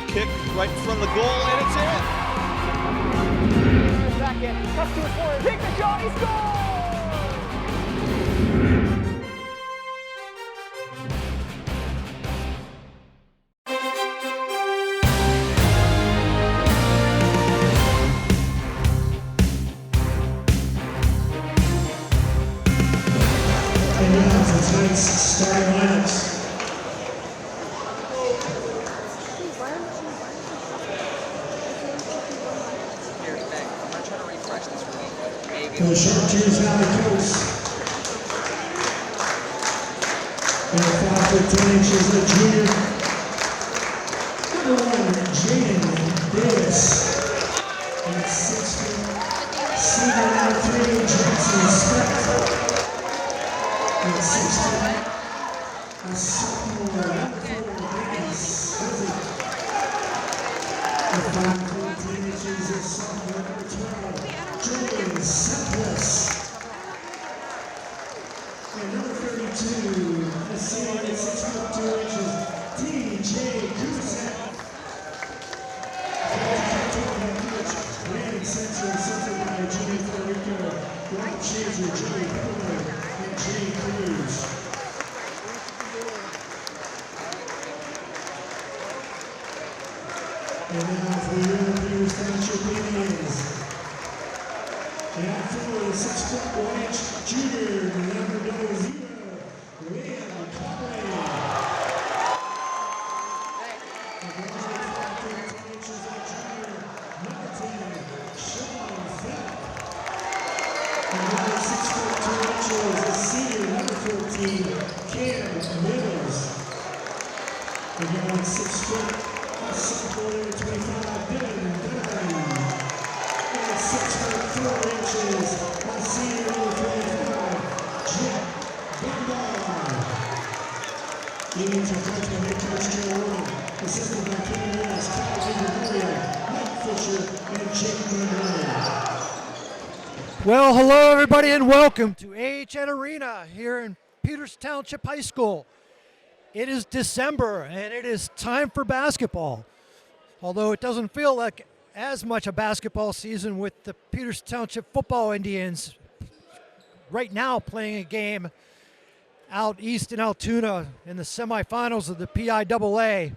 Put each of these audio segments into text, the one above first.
Good kick right in front of the goal, and it's in. Second, cuts to the corner, take the shot, he scores! And now for tonight's starting lineups. For the Chartiers Valley Coast. And 5'10" a junior. Number 1, Jaden Davis. And 6', senior number 3, Jackson Speck. And 6', a sophomore, number 4, Lance Huzzy. And 5'14" a sophomore, number 12, Jordan Sempless. And number 32, a senior at 6'2", DJ Kusak. Landing Central, centered by Jimmy Federico, Rob Chaser, Joey Pillar, and Jay Cruz. And now for the Peters Township Indians. And for the 6'1" junior, number 0, Liam Conley. And for the 5'10" junior, number 10, Sean Fett. And for the 6'2" the senior, number 14, Cam Mills. And now 6 foot, sophomore, number 25, Dylan Dunn. And 6'4", my senior number 25, Jack Dunbar. Indians are coached by head coach Joe Warren, assisted by Kevin Wells, Kyle Gregorio, Mike Fisher, and Jake Monroe. Well, hello everybody and welcome to AHN Arena here in Peters Township High School. It is December and it is time for basketball. Although it doesn't feel like as much a basketball season with the Peters Township Football Indians right now playing a game out east in Altoona in the semifinals of the PIAA,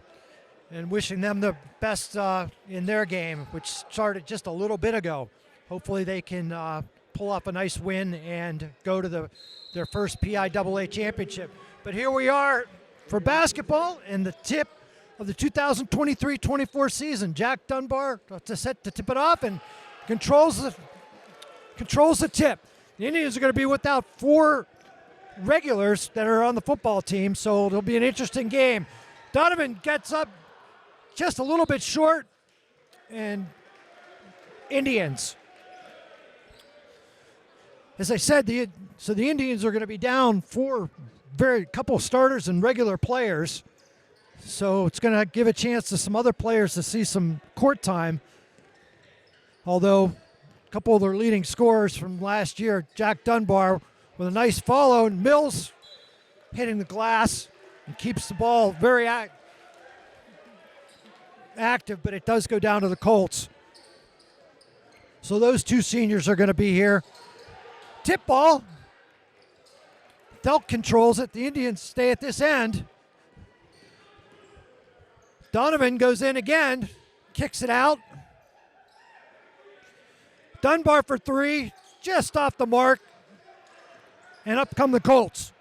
and wishing them the best in their game, which started just a little bit ago. Hopefully they can pull off a nice win and go to their first PIAA championship. But here we are for basketball and the tip of the 2023-24 season. Jack Dunbar set to tip it off and controls the tip. The Indians are going to be without 4 regulars that are on the football team, so it'll be an interesting game. Donovan gets up just a little bit short, and Indians. As I said, the Indians are going to be down 4 couple of starters and regular players. So it's going to give a chance to some other players to see some court time. Although a couple of their leading scorers from last year, Jack Dunbar with a nice follow, and Mills hitting the glass and keeps the ball very active, but it does go down to the Colts. So those 2 seniors are going to be here. Tip ball. Delk controls it. The Indians stay at this end. Donovan goes in again, kicks it out. Dunbar for 3, just off the mark. And up come the Colts.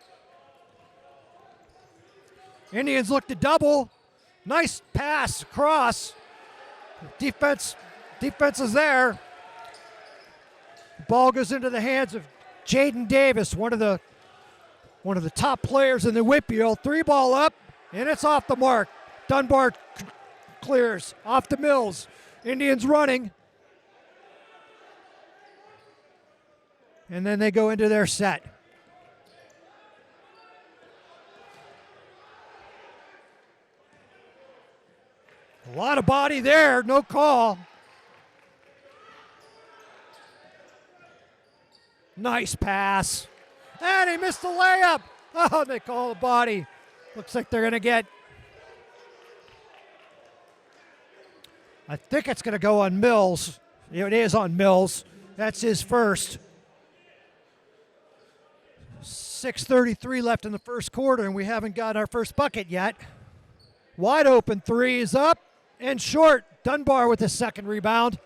Indians look to double. Nice pass across. Defense is there. The ball goes into the hands of Jaden Davis, one of the top players in the Whitfield. 3 ball up, and it's off the mark. Dunbar clears off the Mills. Indians running. And then they go into their set. A lot of body there, no call. Nice pass. And he missed the layup. Oh, they call the body. Looks like they're going to get I think it's going to go on Mills. It is on Mills. That's his first. 6:33 left in the first quarter, and we haven't got our first bucket yet. Wide open three is up and short. Dunbar with his second rebound.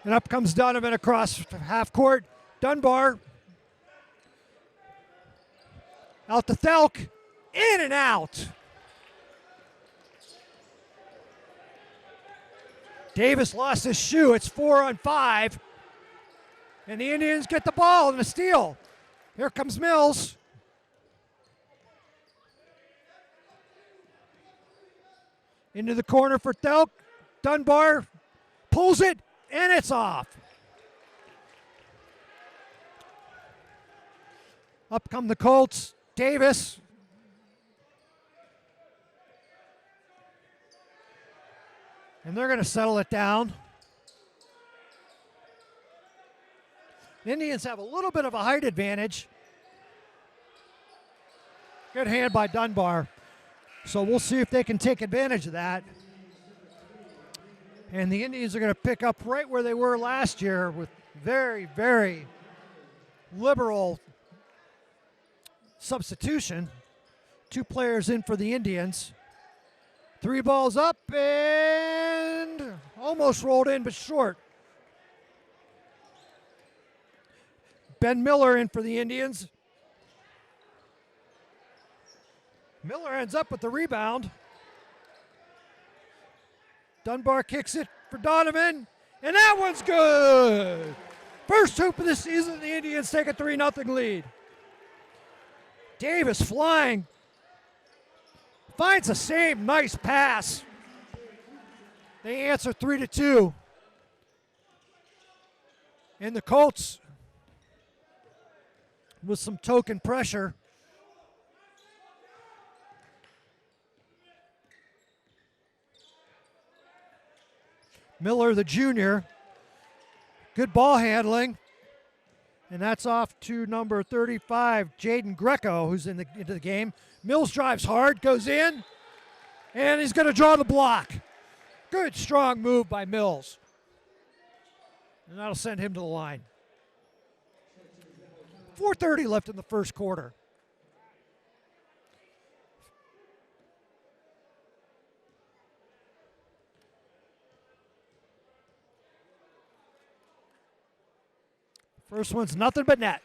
And up comes Donovan across half court. Dunbar out to Thelk. In and out. Davis lost his shoe. It's 4-on-5. And the Indians get the ball and a steal. Here comes Mills. Into the corner for Thelk. Dunbar pulls it, and it's off. Up come the Colts. Davis. And they're going to settle it down. The Indians have a little bit of a height advantage. Good hand by Dunbar. So we'll see if they can take advantage of that. And the Indians are going to pick up right where they were last year with very, very liberal substitution. 2 players in for the Indians. 3 balls up and almost rolled in, but short. Ben Miller in for the Indians. Miller ends up with the rebound. Dunbar kicks it for Donovan, and that one's good. First hoop of the season, the Indians take a 3-0 lead. Davis flying. Finds the same nice pass. They answer 3-2. And the Colts with some token pressure. Miller, the junior, good ball handling. And that's off to number 35, Jaden Greco, who's into the game. Mills drives hard, goes in, and he's going to draw the block. Good, strong move by Mills. And that'll send him to the line. 4:30 left in the first quarter. First one's nothing but net.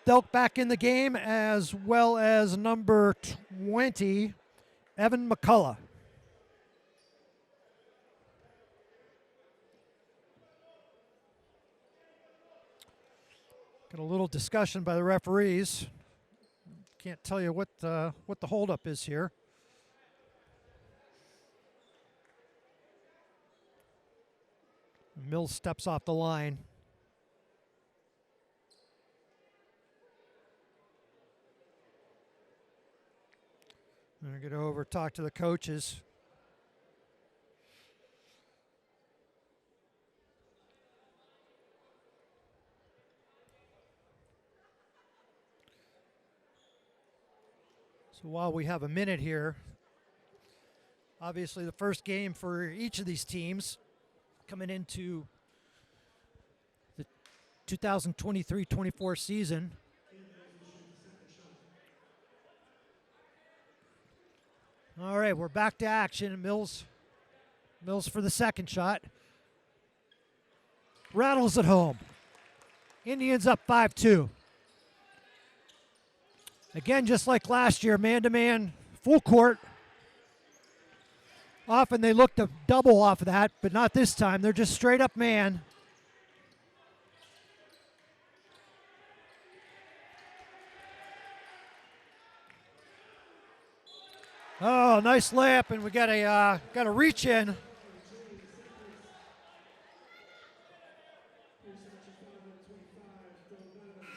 Thelk back in the game, as well as number 20, Evan McCullough. Got a little discussion by the referees. Can't tell you what the holdup is here. Mills steps off the line. I'm going to get over, talk to the coaches. So while we have a minute here, obviously the first game for each of these teams coming into the 2023-24 season. All right, we're back to action. Mills for the second shot. Rattles at home. Indians up 5-2. Again, just like last year, man-to-man, full court. Often they look to double off of that, but not this time. They're just straight up man. Oh, nice layup, and we got a reach in.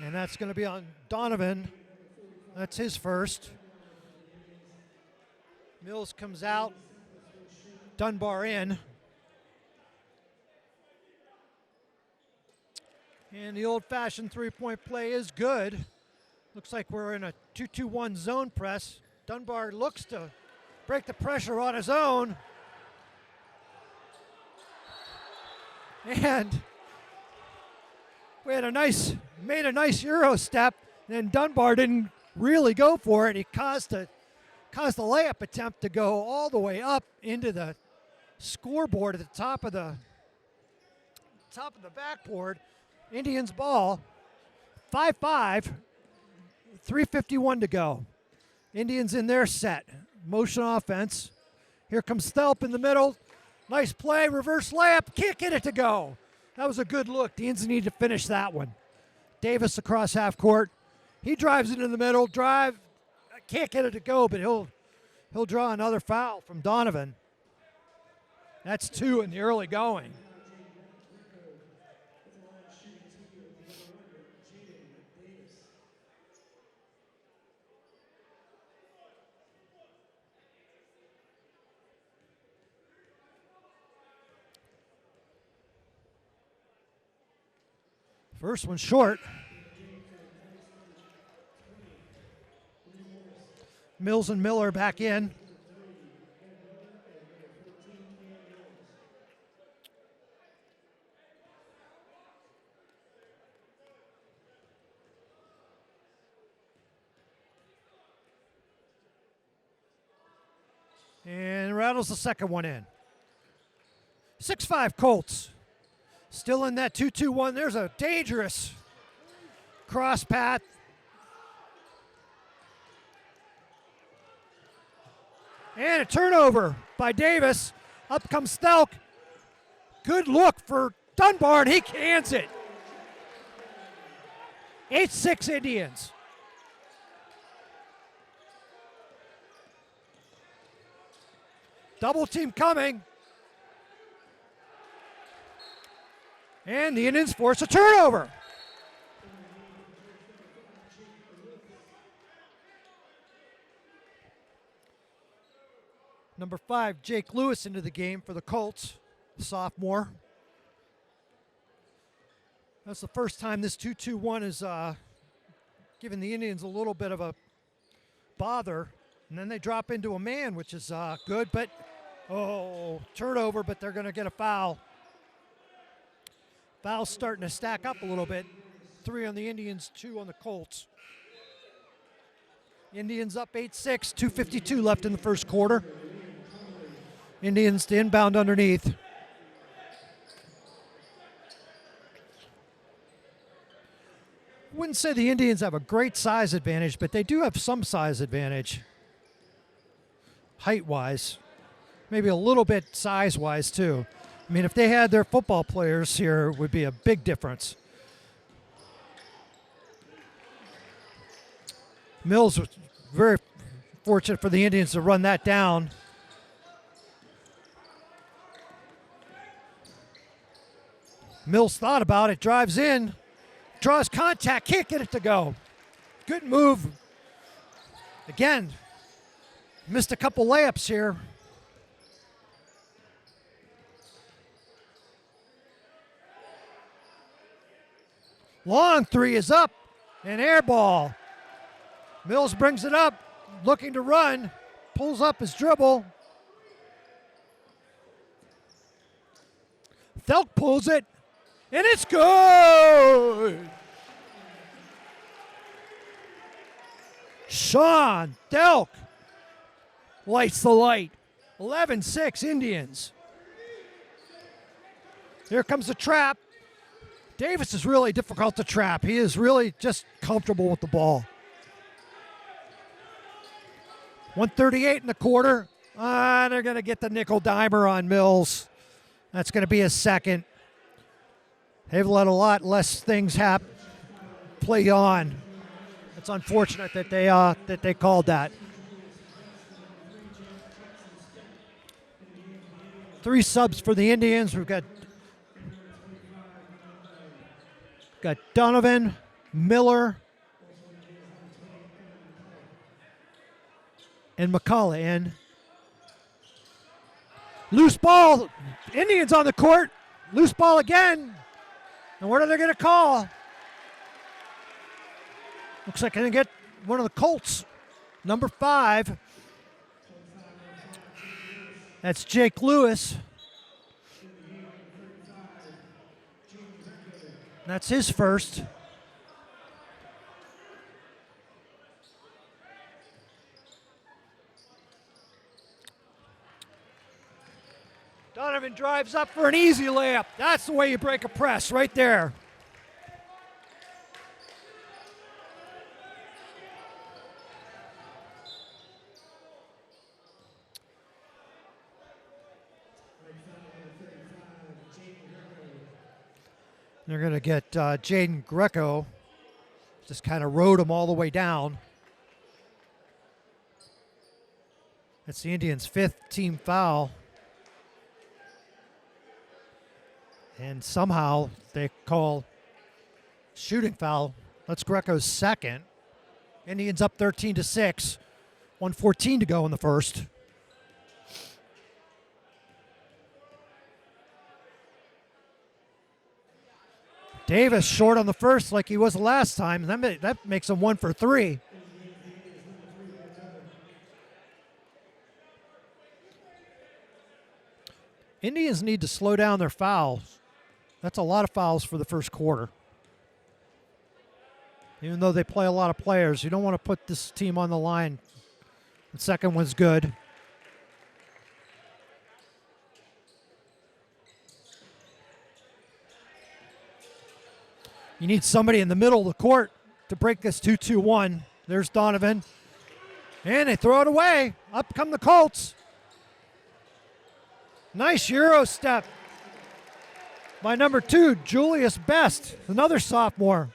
And that's going to be on Donovan. That's his first. Mills comes out. Dunbar in. And the old-fashioned three-point play is good. Looks like we're in a 2-2-1 zone press. Dunbar looks to break the pressure on his own. And we had made a nice Euro step, and then Dunbar didn't really go for it. He caused the layup attempt to go all the way up into the scoreboard at the top of the backboard. Indians ball, 5-5, 3:51 to go. Indians in their set, motion offense. Here comes Thelp in the middle. Nice play, reverse layup, can't get it to go. That was a good look. The Indians need to finish that one. Davis across half court. He drives it in the middle, can't get it to go, but he'll draw another foul from Donovan. That's 2 in the early going. First one short. Mills and Miller back in. And rattles the second one in. 6-5 Colts. Still in that 2-2-1. There's a dangerous cross path. And a turnover by Davis. Up comes Stelk. Good look for Dunbar, and he cans it. 8-6 Indians. Double team coming. And the Indians force a turnover. Number 5, Jake Lewis into the game for the Colts, sophomore. That's the first time this 2-2-1 is giving the Indians a little bit of a bother. And then they drop into a man, which is good, but turnover, but they're going to get a foul. Foul's starting to stack up a little bit. 3 on the Indians, 2 on the Colts. Indians up 8-6, 2:52 left in the first quarter. Indians to inbound underneath. Wouldn't say the Indians have a great size advantage, but they do have some size advantage. Height-wise. Maybe a little bit size-wise, too. I mean, if they had their football players here, it would be a big difference. Mills was very fortunate for the Indians to run that down. Mills thought about it, drives in, draws contact, can't get it to go. Good move. Again, missed a couple layups here. Long 3 is up, and air ball. Mills brings it up, looking to run, pulls up his dribble. Thelk pulls it, and it's good! Sean Thelk lights the light. 11-6 Indians. Here comes the trap. Davis is really difficult to trap. He is really just comfortable with the ball. 1:38 in the quarter. They're going to get the nickel dimer on Mills. That's going to be his second. They've let a lot less things play on. It's unfortunate that they called that. 3 subs for the Indians. We've got Donovan, Miller, and McCullough in. Loose ball. Indians on the court. Loose ball again. And what are they going to call? Looks like I'm going to get one of the Colts, number 5. That's Jake Lewis. That's his first. Donovan drives up for an easy layup. That's the way you break a press, right there. They're going to get Jaden Greco. Just kind of rode him all the way down. That's the Indians' 5th team foul. And somehow they call shooting foul. That's Greco's 2nd. Indians up 13-6. 1:14 to go in the first. Davis short on the first like he was the last time. That makes him 1 for 3. Indians need to slow down their fouls. That's a lot of fouls for the first quarter. Even though they play a lot of players, you don't want to put this team on the line. The second one's good. You need somebody in the middle of the court to break this 2-2-1. There's Donovan. And they throw it away. Up come the Colts. Nice Euro step by number 2, Julius Best, another sophomore.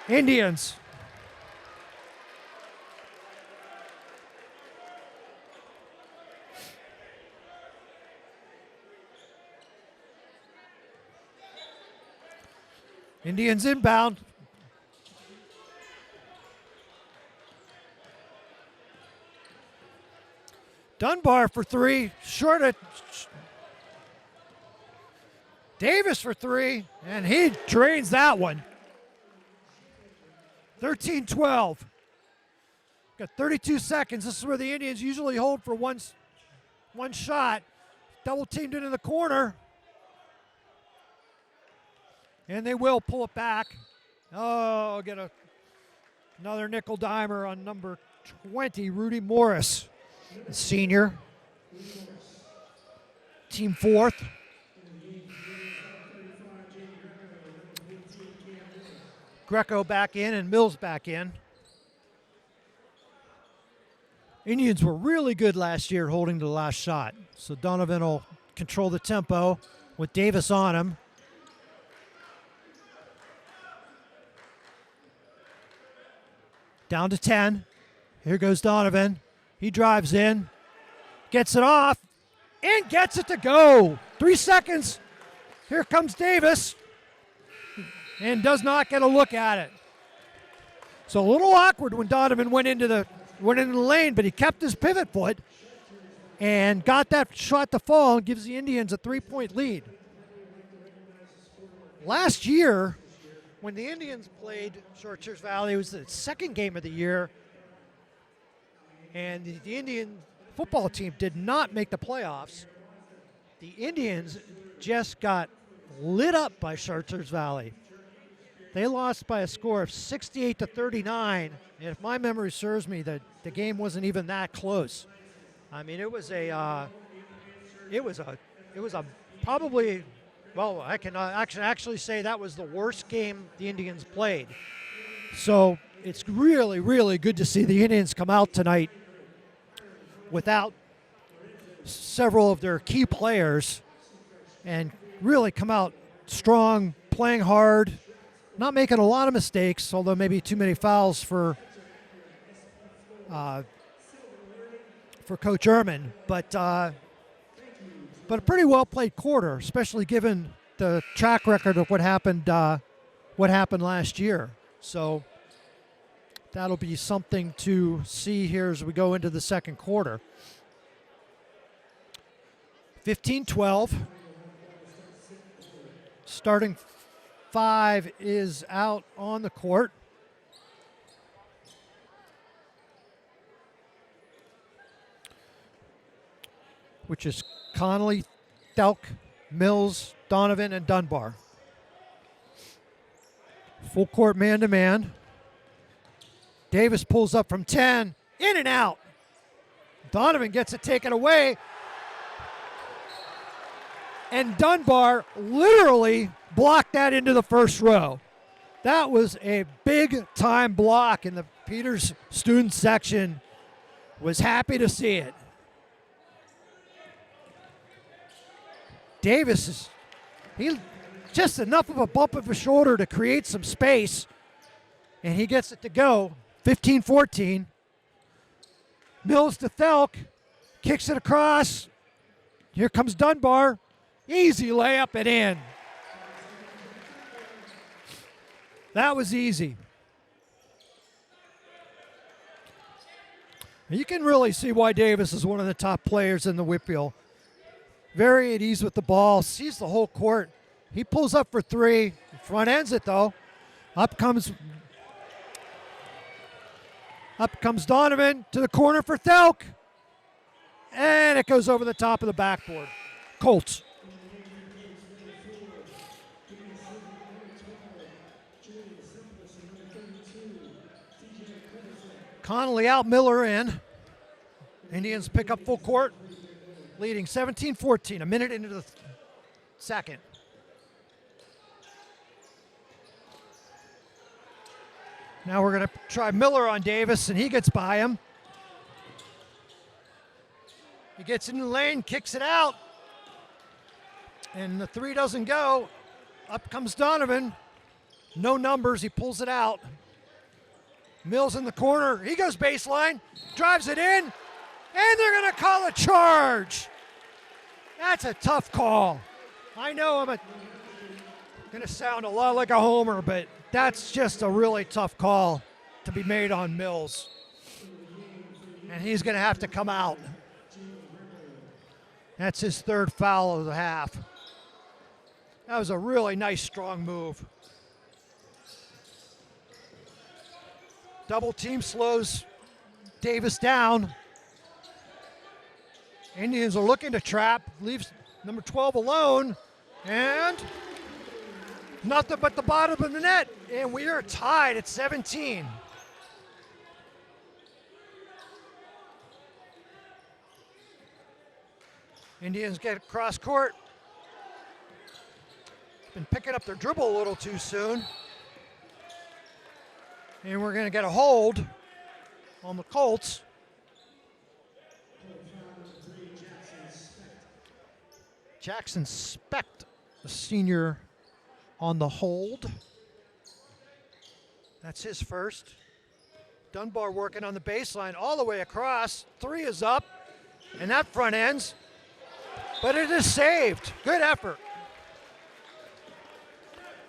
Indians. Indians inbound. Dunbar for 3, short at Davis for 3, and he drains that one. 13-12. Got 32 seconds. This is where the Indians usually hold for one shot. Double teamed into the corner. And they will pull it back. Oh, get another nickel dimer on number 20, Rudy Morris. Senior, team 4th. Greco back in and Mills back in. Indians were really good last year holding the last shot. So Donovan will control the tempo with Davis on him. Down to 10. Here goes Donovan. He drives in, gets it off, and gets it to go. 3 seconds. Here comes Davis, and does not get a look at it. So a little awkward when Donovan went into the lane, but he kept his pivot foot and got that shot to fall and gives the Indians a 3-point lead. Last year, when the Indians played Chartiers Valley, it was the second game of the year. And the Indian football team did not make the playoffs. The Indians just got lit up by Chartiers Valley. They lost by a score of 68-39. And if my memory serves me, the game wasn't even that close. I mean, it was probably, well, I can actually say that was the worst game the Indians played. So it's really, really good to see the Indians come out tonight without several of their key players and really come out strong, playing hard, not making a lot of mistakes, although maybe too many fouls for Coach Ehrman, but a pretty well played quarter, especially given the track record of what happened last year. So that'll be something to see here as we go into the second quarter. 15-12. Starting 5 is out on the court. Which is Connolly, Thelk, Mills, Donovan, and Dunbar. Full court man-to-man. Davis pulls up from 10, in and out. Donovan gets it taken away. And Dunbar literally blocked that into the first row. That was a big-time block, and the Peters student section was happy to see it. Davis he just enough of a bump of his shoulder to create some space, and he gets it to go. 15-14. Mills to Thelk, kicks it across. Here comes Dunbar. Easy layup and in. That was easy. You can really see why Davis is one of the top players in the Whitfield. Very at ease with the ball, sees the whole court. He pulls up for 3, front ends it though. Up comes Donovan to the corner for Thelk. And it goes over the top of the backboard. Colts. Connolly out, Miller in. Indians pick up full court, leading 17-14, a minute into the second. Now we're going to try Miller on Davis, and he gets by him. He gets in the lane, kicks it out, and the 3 doesn't go. Up comes Donovan. No numbers, he pulls it out. Mills in the corner, he goes baseline, drives it in, and they're going to call a charge. That's a tough call. I know I'm going to sound a lot like a homer, but that's just a really tough call to be made on Mills. And he's going to have to come out. That's his 3rd foul of the half. That was a really nice, strong move. Double team slows Davis down. Indians are looking to trap, leaves number 12 alone, and nothing but the bottom of the net, and we are tied at 17. Indians get across court. Been picking up their dribble a little too soon. And we're going to get a hold on the Colts. Jackson Specht, the senior, on the hold. That's his first. Dunbar working on the baseline all the way across. 3 is up, and that front ends. But it is saved. Good effort.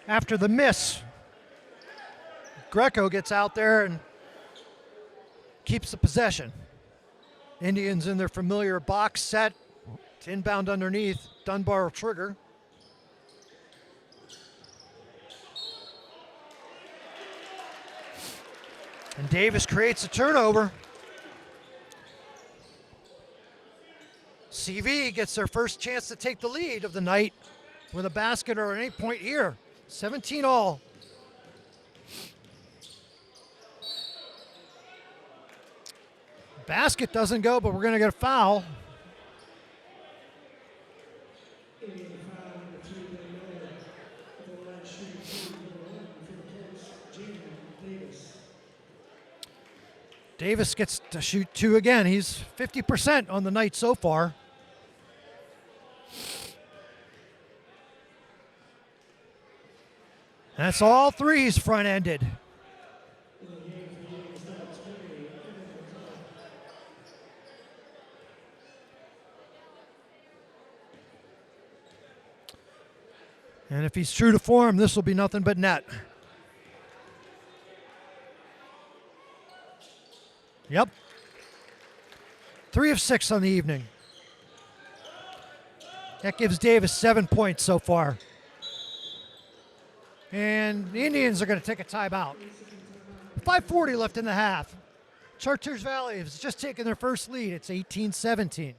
After the miss, Greco gets out there and keeps the possession. Indians in their familiar box set. It's inbound underneath. Dunbar will trigger. And Davis creates a turnover. CV gets their first chance to take the lead of the night with a basket or an 8-point here. 17 all. Basket doesn't go, but we're going to get a foul. Davis gets to shoot 2 again. He's 50% on the night so far. That's all 3s front-ended. And if he's true to form, this will be nothing but net. Yep. 3 of 6 on the evening. That gives Davis 7 points so far. And the Indians are going to take a timeout. 5:40 left in the half. Chartiers Valley has just taken their first lead. It's 18-17.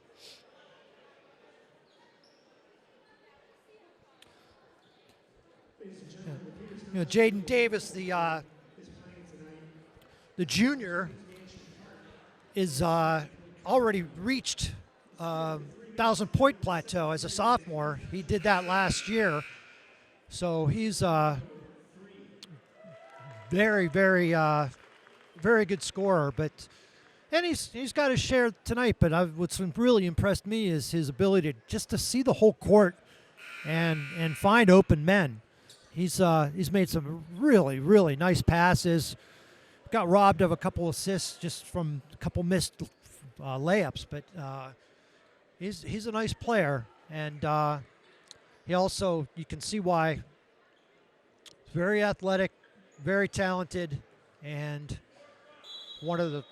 You know, Jaden Davis, the junior, is already reached 1,000-point plateau as a sophomore. He did that last year, so he's very, very, very good scorer. And he's got his share tonight. But what's really impressed me is his ability to see the whole court and find open men. He's made some really, really nice passes. Got robbed of a couple assists just from a couple missed layups, but he's a nice player, and he also, you can see why, he's very athletic, very talented, and one of the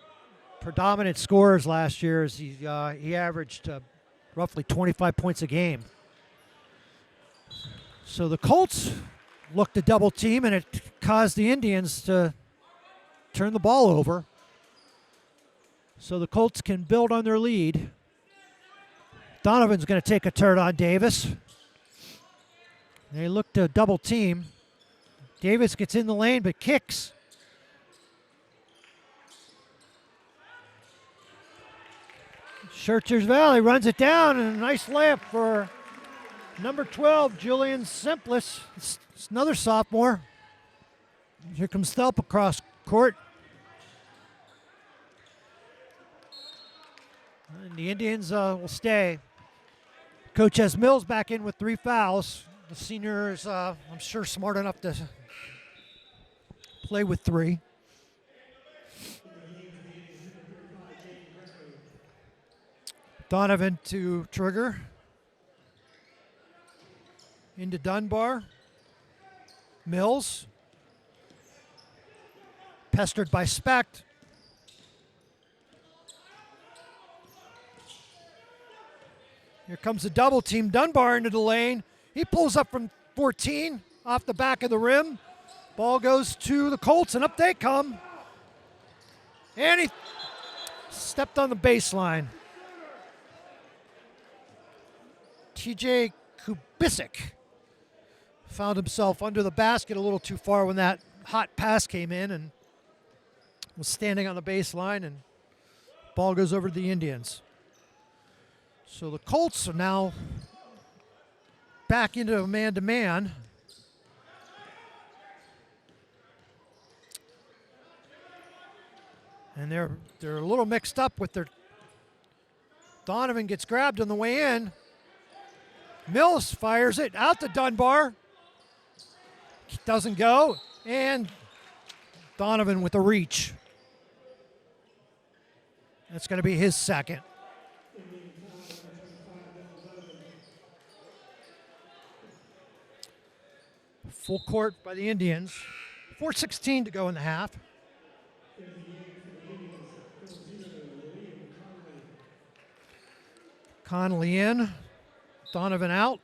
predominant scorers last year. Is he averaged roughly 25 points a game. So the Colts looked to double team, and it caused the Indians to turn the ball over. So the Colts can build on their lead. Donovan's going to take a turn on Davis. They look to double team. Davis gets in the lane but kicks. Chartiers Valley runs it down, and a nice layup for number 12, Julian Simplis. It's another sophomore. Here comes Thelp across court. And the Indians will stay. Coach has Mills back in with 3 fouls. The senior is, I'm sure, smart enough to play with 3. Donovan to Trigger. Into Dunbar. Mills. Pestered by Specht. Here comes the double team. Dunbar into the lane. He pulls up from 14 off the back of the rim. Ball goes to the Colts, and up they come. And he stepped on the baseline. TJ Kubisic found himself under the basket a little too far when that hot pass came in, and was standing on the baseline, and ball goes over to the Indians. So the Colts are now back into a man-to-man. And they're a little mixed up with their. Donovan gets grabbed on the way in. Mills fires it out to Dunbar. Doesn't go. And Donovan with a reach. That's going to be his second. Full court by the Indians. 4:16 to go in the half. Connolly in. Donovan out.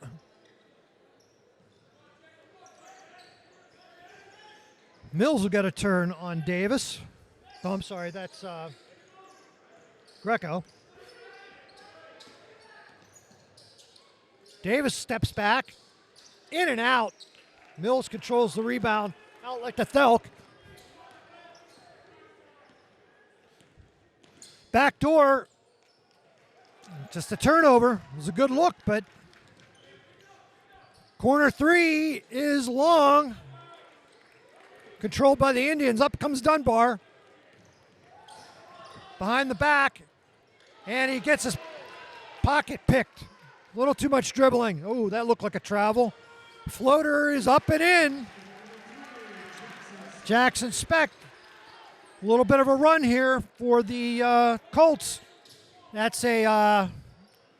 Mills will get a turn on Davis. Oh, I'm sorry, that's Greco. Davis steps back. In and out. Mills controls the rebound. Out like the Thelk. Back door. Just a turnover. It was a good look, but corner 3 is long. Controlled by the Indians. Up comes Dunbar. Behind the back. And he gets his pocket picked. A little too much dribbling. Oh, that looked like a travel. Floater is up and in. Jackson Specht. A little bit of a run here for the Colts. That's a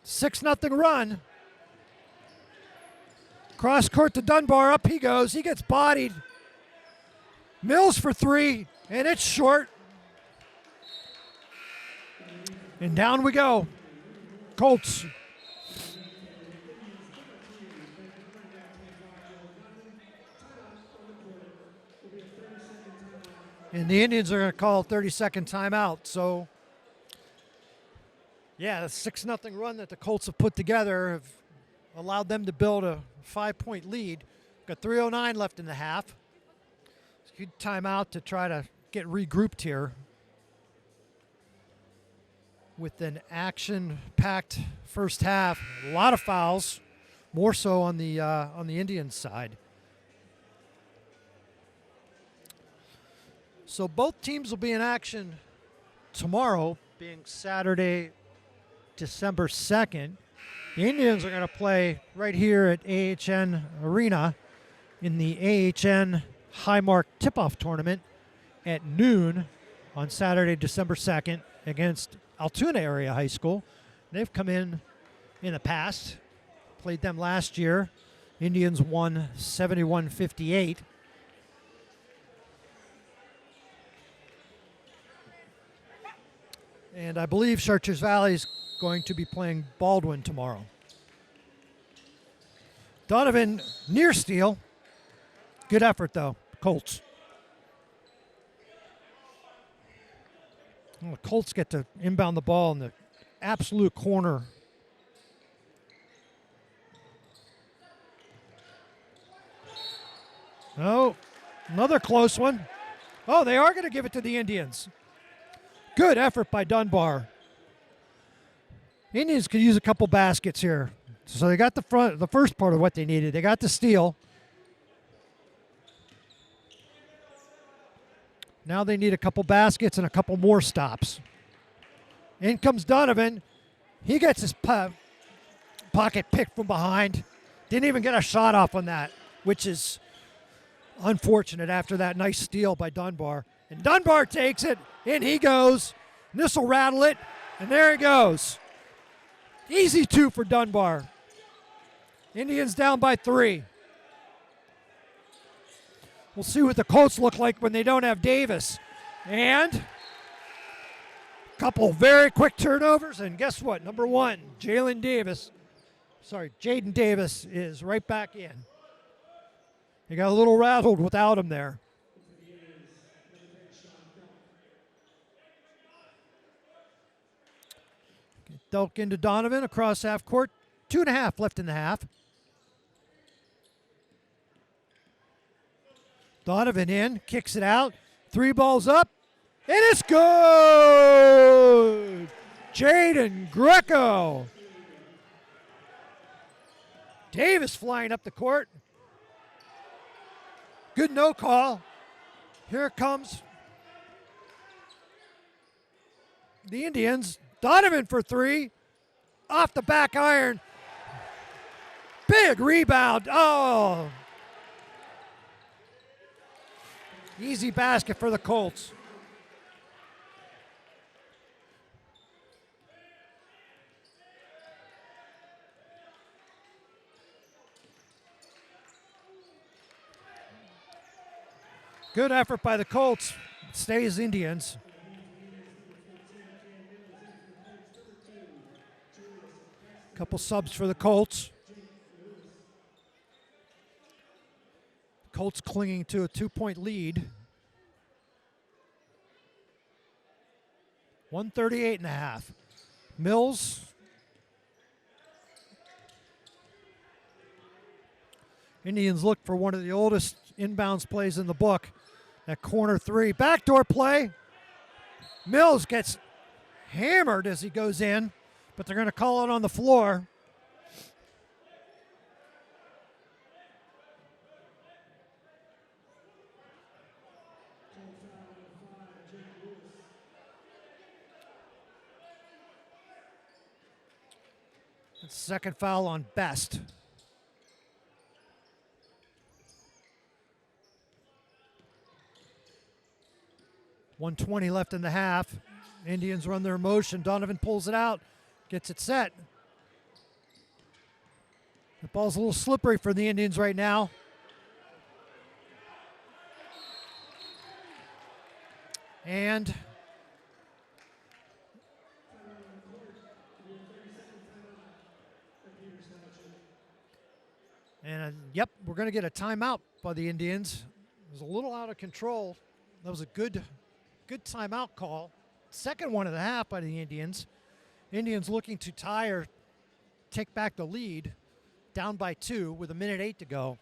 6-0 run. Cross court to Dunbar. Up he goes. He gets bodied. Mills for 3, and it's short. And down we go. Colts. And the Indians are going to call a 30-second timeout. So, yeah, the 6-0 run that the Colts have put together have allowed them to build a 5-point lead. Got 3:09 left in the half. Good timeout to try to get regrouped here with an action-packed first half. A lot of fouls, more so on the Indians side. So both teams will be in action tomorrow, being Saturday, December 2nd. The Indians are going to play right here at AHN Arena in the AHN Highmark Tip-Off Tournament at noon on Saturday, December 2nd against Altoona Area High School. They've come in the past, played them last year. Indians won 71-58. And I believe Chartiers Valley is going to be playing Baldwin tomorrow. Donovan near steal. Good effort, though. Colts. Well, the Colts get to inbound the ball in the absolute corner. Oh, another close one. Oh, they are going to give it to the Indians. Good effort by Dunbar. Indians could use a couple baskets here. So they got the first part of what they needed. They got the steal. Now they need a couple baskets and a couple more stops. In comes Donovan. He gets his pocket picked from behind. Didn't even get a shot off on that, which is unfortunate after that nice steal by Dunbar. And Dunbar takes it, in he goes. And this will rattle it, and there he goes. Easy 2 for Dunbar. Indians down by 3. We'll see what the Colts look like when they don't have Davis. And a couple very quick turnovers, and guess what? Number 1, Jaden Davis is right back in. He got a little rattled without him there. Dunk into Donovan across half court. 2.5 left in the half. Donovan in, kicks it out. 3 balls up, and it's good! Jaden Greco. Davis flying up the court. Good no call. Here comes the Indians. Donovan for 3. Off the back iron. Big rebound. Oh. Easy basket for the Colts. Good effort by the Colts. Stays Indians. Couple subs for the Colts. Colts clinging to a 2-point lead. 138.5. Mills. Indians look for one of the oldest inbounds plays in the book. That corner 3. Backdoor play. Mills gets hammered as he goes in, but they're going to call it on the floor. Second foul on Best. .120 left in the half. Indians run their motion. Donovan pulls it out, gets it set. The ball's a little slippery for the Indians right now. And yep, we're going to get a timeout by the Indians. It was a little out of control That was a good timeout call. Second one of the half by the Indians. Indians looking to tie or take back the lead, down by 2 with 1:08 to go.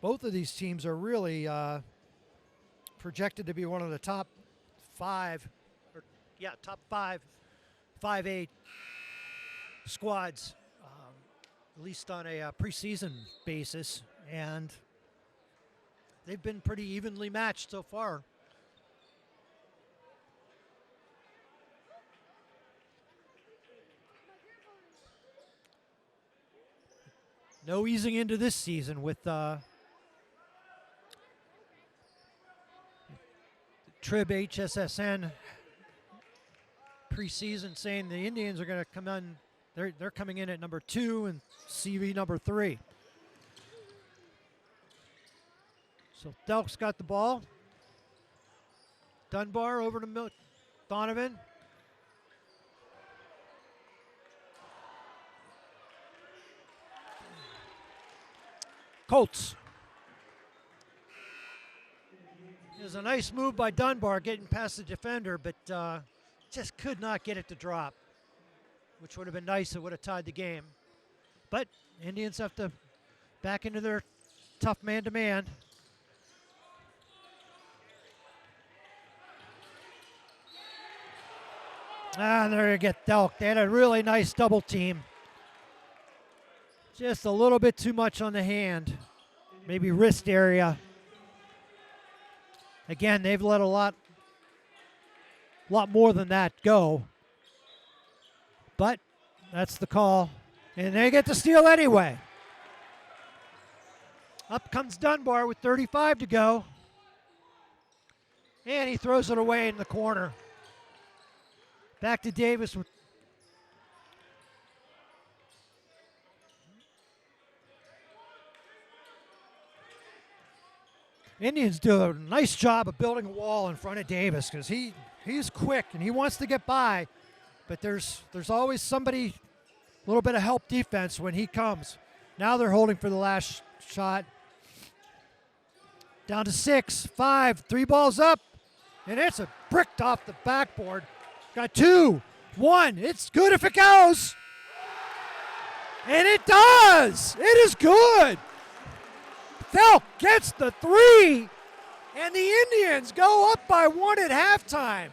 Both of these teams are really projected to be one of the top 5, top 5A squads, at least on a preseason basis, and they've been pretty evenly matched so far. No easing into this season with Trib HSSN preseason saying the Indians are going to come in. They're coming in at number 2 and CV number 3. So Delk's got the ball. Dunbar over to Donovan. Colts. There's a nice move by Dunbar getting past the defender, but just could not get it to drop, which would have been nice. It would have tied the game. But Indians have to back into their tough man-to-man. And there you get Delk. They had a really nice double team. Just a little bit too much on the hand, maybe wrist area. Again, they've let a lot more than that go. But that's the call, and they get the steal anyway. Up comes Dunbar with 35 to go, and he throws it away in the corner. Back to Davis with Indians do a nice job of building a wall in front of Davis because he's quick and he wants to get by, but there's always somebody, a little bit of help defense when he comes. Now they're holding for the last shot. Down to 6, 5, 3 balls up, and it's a bricked off the backboard. Got 2, 1. It's good if it goes, and it does. It is good. Delk gets the 3, and the Indians go up by 1 at halftime.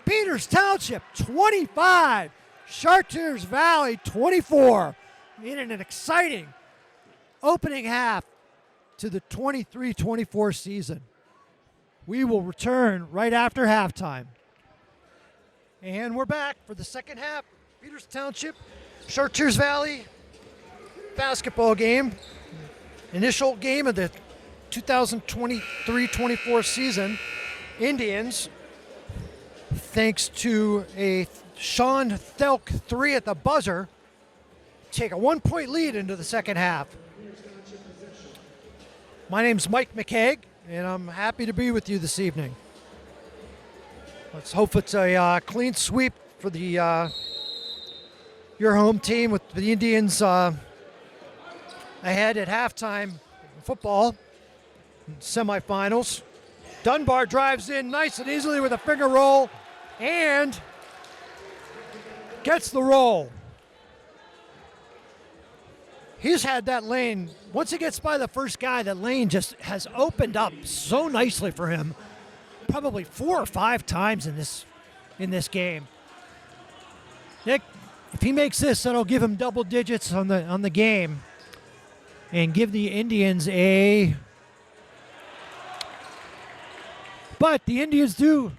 Peters Township 25, Chartiers Valley 24. In an exciting opening half to the 23-24 season. We will return right after halftime. And we're back for the second half. Peters Township, Chartiers Valley basketball game. Initial game of the 2023-24 season. Indians, thanks to a Sean Thelk 3 at the buzzer, take a 1-point lead into the second half. My name's Mike McCaig, and I'm happy to be with you this evening. Let's hope it's a clean sweep for the your home team with the Indians ahead at halftime football semifinals. Dunbar drives in nice and easily with a finger roll and gets the roll. He's had that lane. Once he gets by the first guy, that lane just has opened up so nicely for him. Probably 4 or 5 times in this game. Nick, if he makes this, that'll give him double digits on the game. And give the Indians a... But the Indians do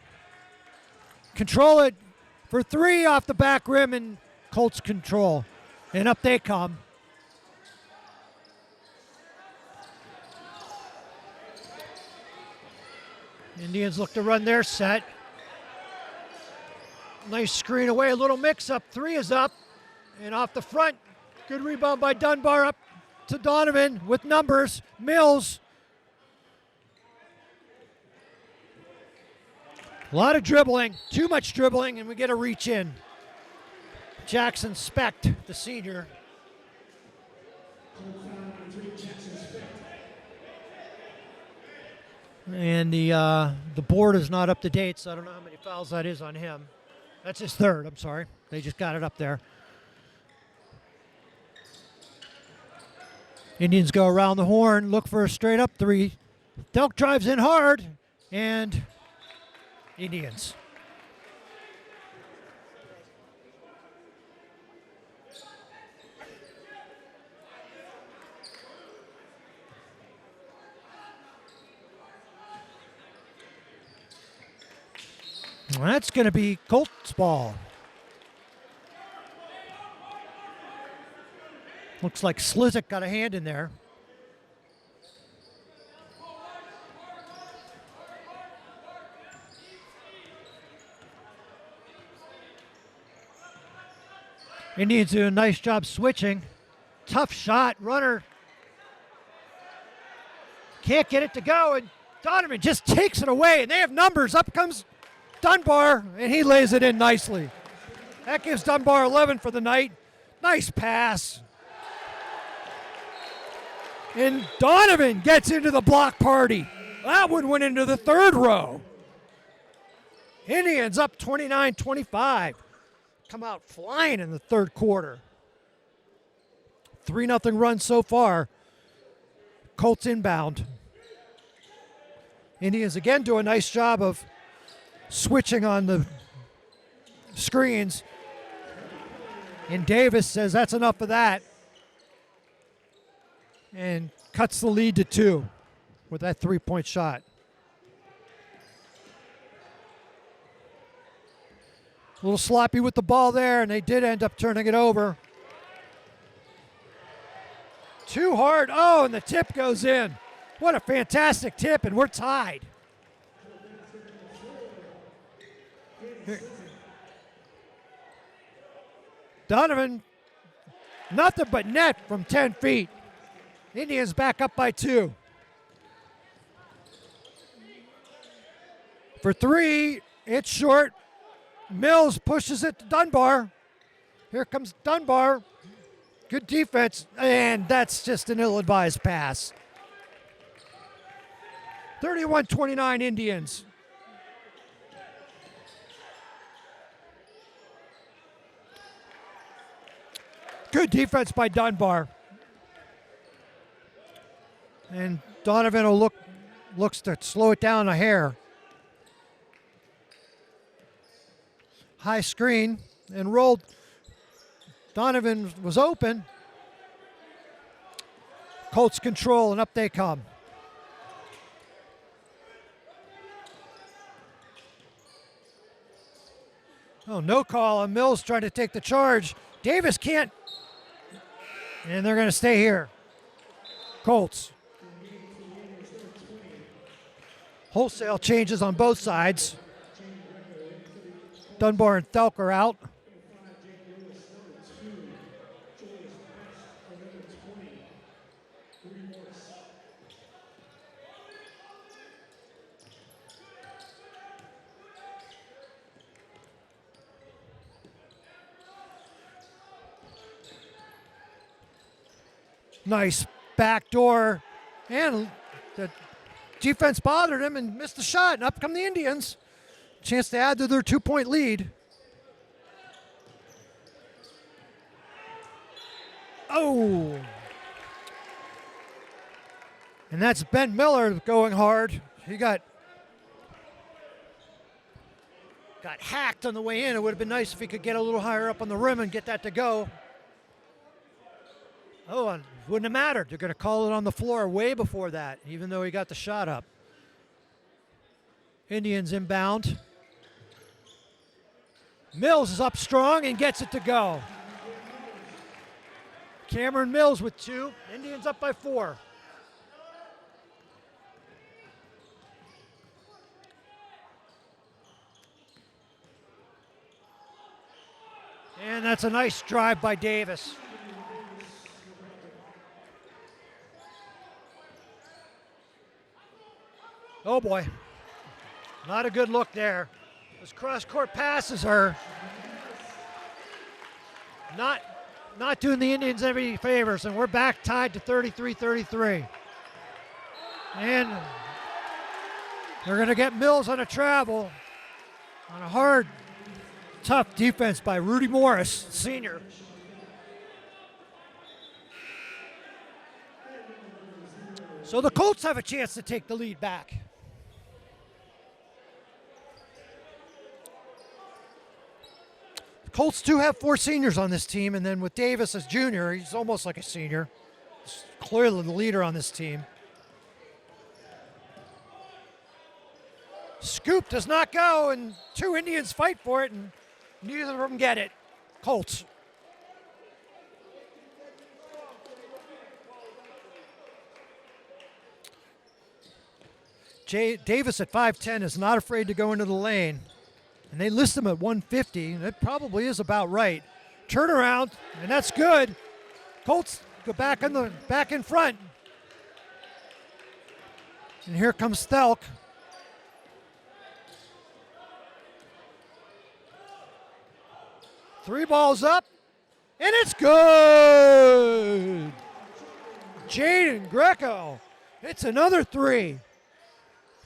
control it for 3 off the back rim, and Colts control. And up they come. Indians look to run their set. Nice screen away, a little mix-up. 3 is up, and off the front. Good rebound by Dunbar, up to Donovan with numbers. Mills. A lot of dribbling, too much dribbling, and we get a reach in. Jackson Specht, the senior. And the board is not up to date, so I don't know how many fouls that is on him. That's his third, I'm sorry. They just got it up there. Indians go around the horn, look for a straight up three. Delk drives in hard, and Indians. Well, that's going to be Colts ball. Looks like Slizik got a hand in there. Indians do a nice job switching. Tough shot, runner. Can't get it to go, and Donovan just takes it away, and they have numbers. Up comes Dunbar, and he lays it in nicely. That gives Dunbar 11 for the night. Nice pass. And Donovan gets into the block party. That one went into the third row. Indians up 29-25. Come out flying in the third quarter. 3-0 run so far. Colts inbound. Indians again do a nice job of switching on the screens. And Davis says that's enough of that. And cuts the lead to 2 with that 3-point shot. A little sloppy with the ball there, and they did end up turning it over. Too hard. Oh, and the tip goes in. What a fantastic tip, and we're tied. Here. Donovan, nothing but net from 10 feet. Indians back up by 2. For 3, it's short. Mills pushes it to Dunbar. Here comes Dunbar. Good defense, and that's just an ill-advised pass. 31-29 Indians. Good defense by Dunbar. And Donovan will looks to slow it down a hair. High screen and rolled. Donovan was open. Colts control, and up they come. Oh, no call on Mills trying to take the charge. Davis can't. And they're going to stay here. Colts. Wholesale changes on both sides. Dunbar and Thelk are out. Nice backdoor, and the defense bothered him and missed the shot, and up come the Indians. Chance to add to their 2-point lead. Oh! And that's Ben Miller going hard. He got hacked on the way in. It would have been nice if he could get a little higher up on the rim and get that to go. Oh, and it wouldn't have mattered. They're going to call it on the floor way before that, even though he got the shot up. Indians inbound. Mills is up strong and gets it to go. Cameron Mills with 2. Indians up by 4. And that's a nice drive by Davis. Oh boy, not a good look there. Those cross-court passes are not doing the Indians any favors, and we're back tied to 33-33. And they're going to get Mills on a travel on a hard, tough defense by Rudy Morris, senior. So the Colts have a chance to take the lead back. The Colts do have 4 seniors on this team, and then with Davis as junior, he's almost like a senior. He's clearly the leader on this team. Scoop does not go, and 2 Indians fight for it, and neither of them get it. Colts. Davis at 5'10" is not afraid to go into the lane, and they list him at 150, and it probably is about right. Turnaround, and that's good. Colts go back in front. And here comes Thelk. Three balls up, and it's good. Jaden Greco, it's another 3.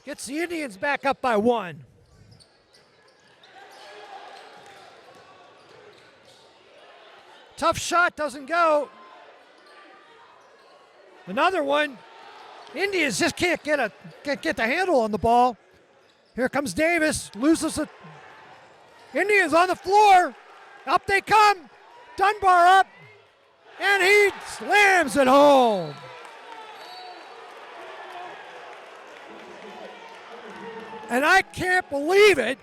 Gets the Indians back up by 1. Tough shot, doesn't go. Another one. Indians just can't get the handle on the ball. Here comes Davis, loses it. Indians on the floor. Up they come. Dunbar up. And he slams it home. And I can't believe it,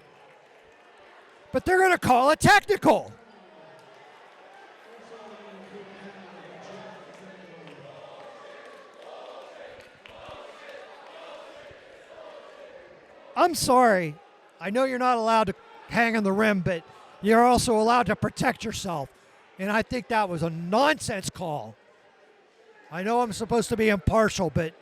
but they're going to call it technical. I'm sorry. I know you're not allowed to hang on the rim, but you're also allowed to protect yourself. And I think that was a nonsense call. I know I'm supposed to be impartial, but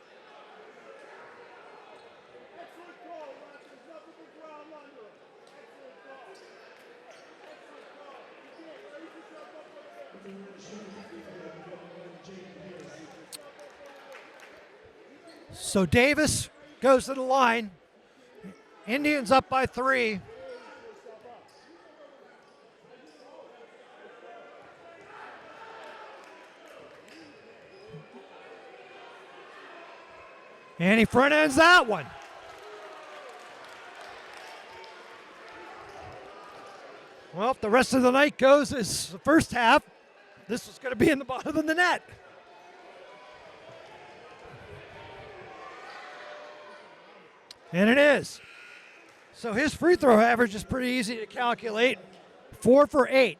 so Davis goes to the line. Indians up by 3. And he front ends that one. Well, if the rest of the night goes as the first half, this is going to be in the bottom of the net. And it is. So his free throw average is pretty easy to calculate. 4 for 8.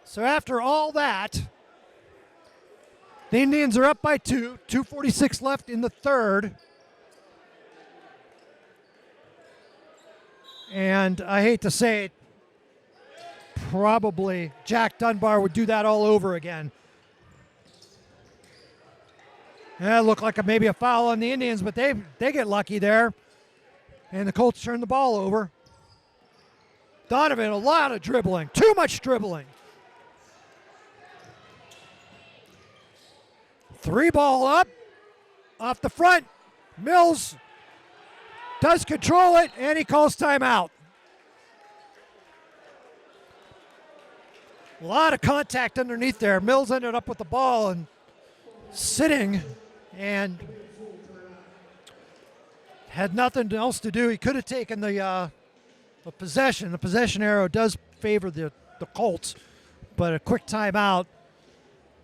So after all that, the Indians are up by 2. 2:46 left in the third. And I hate to say it, probably Jack Dunbar would do that all over again. That looked like maybe a foul on the Indians, but they get lucky there. And the Colts turn the ball over. Donovan, a lot of dribbling. Too much dribbling. 3 ball up. Off the front. Mills does control it, and he calls timeout. A lot of contact underneath there. Mills ended up with the ball and sitting and had nothing else to do. He could have taken the possession. The possession arrow does favor the Colts, but a quick timeout,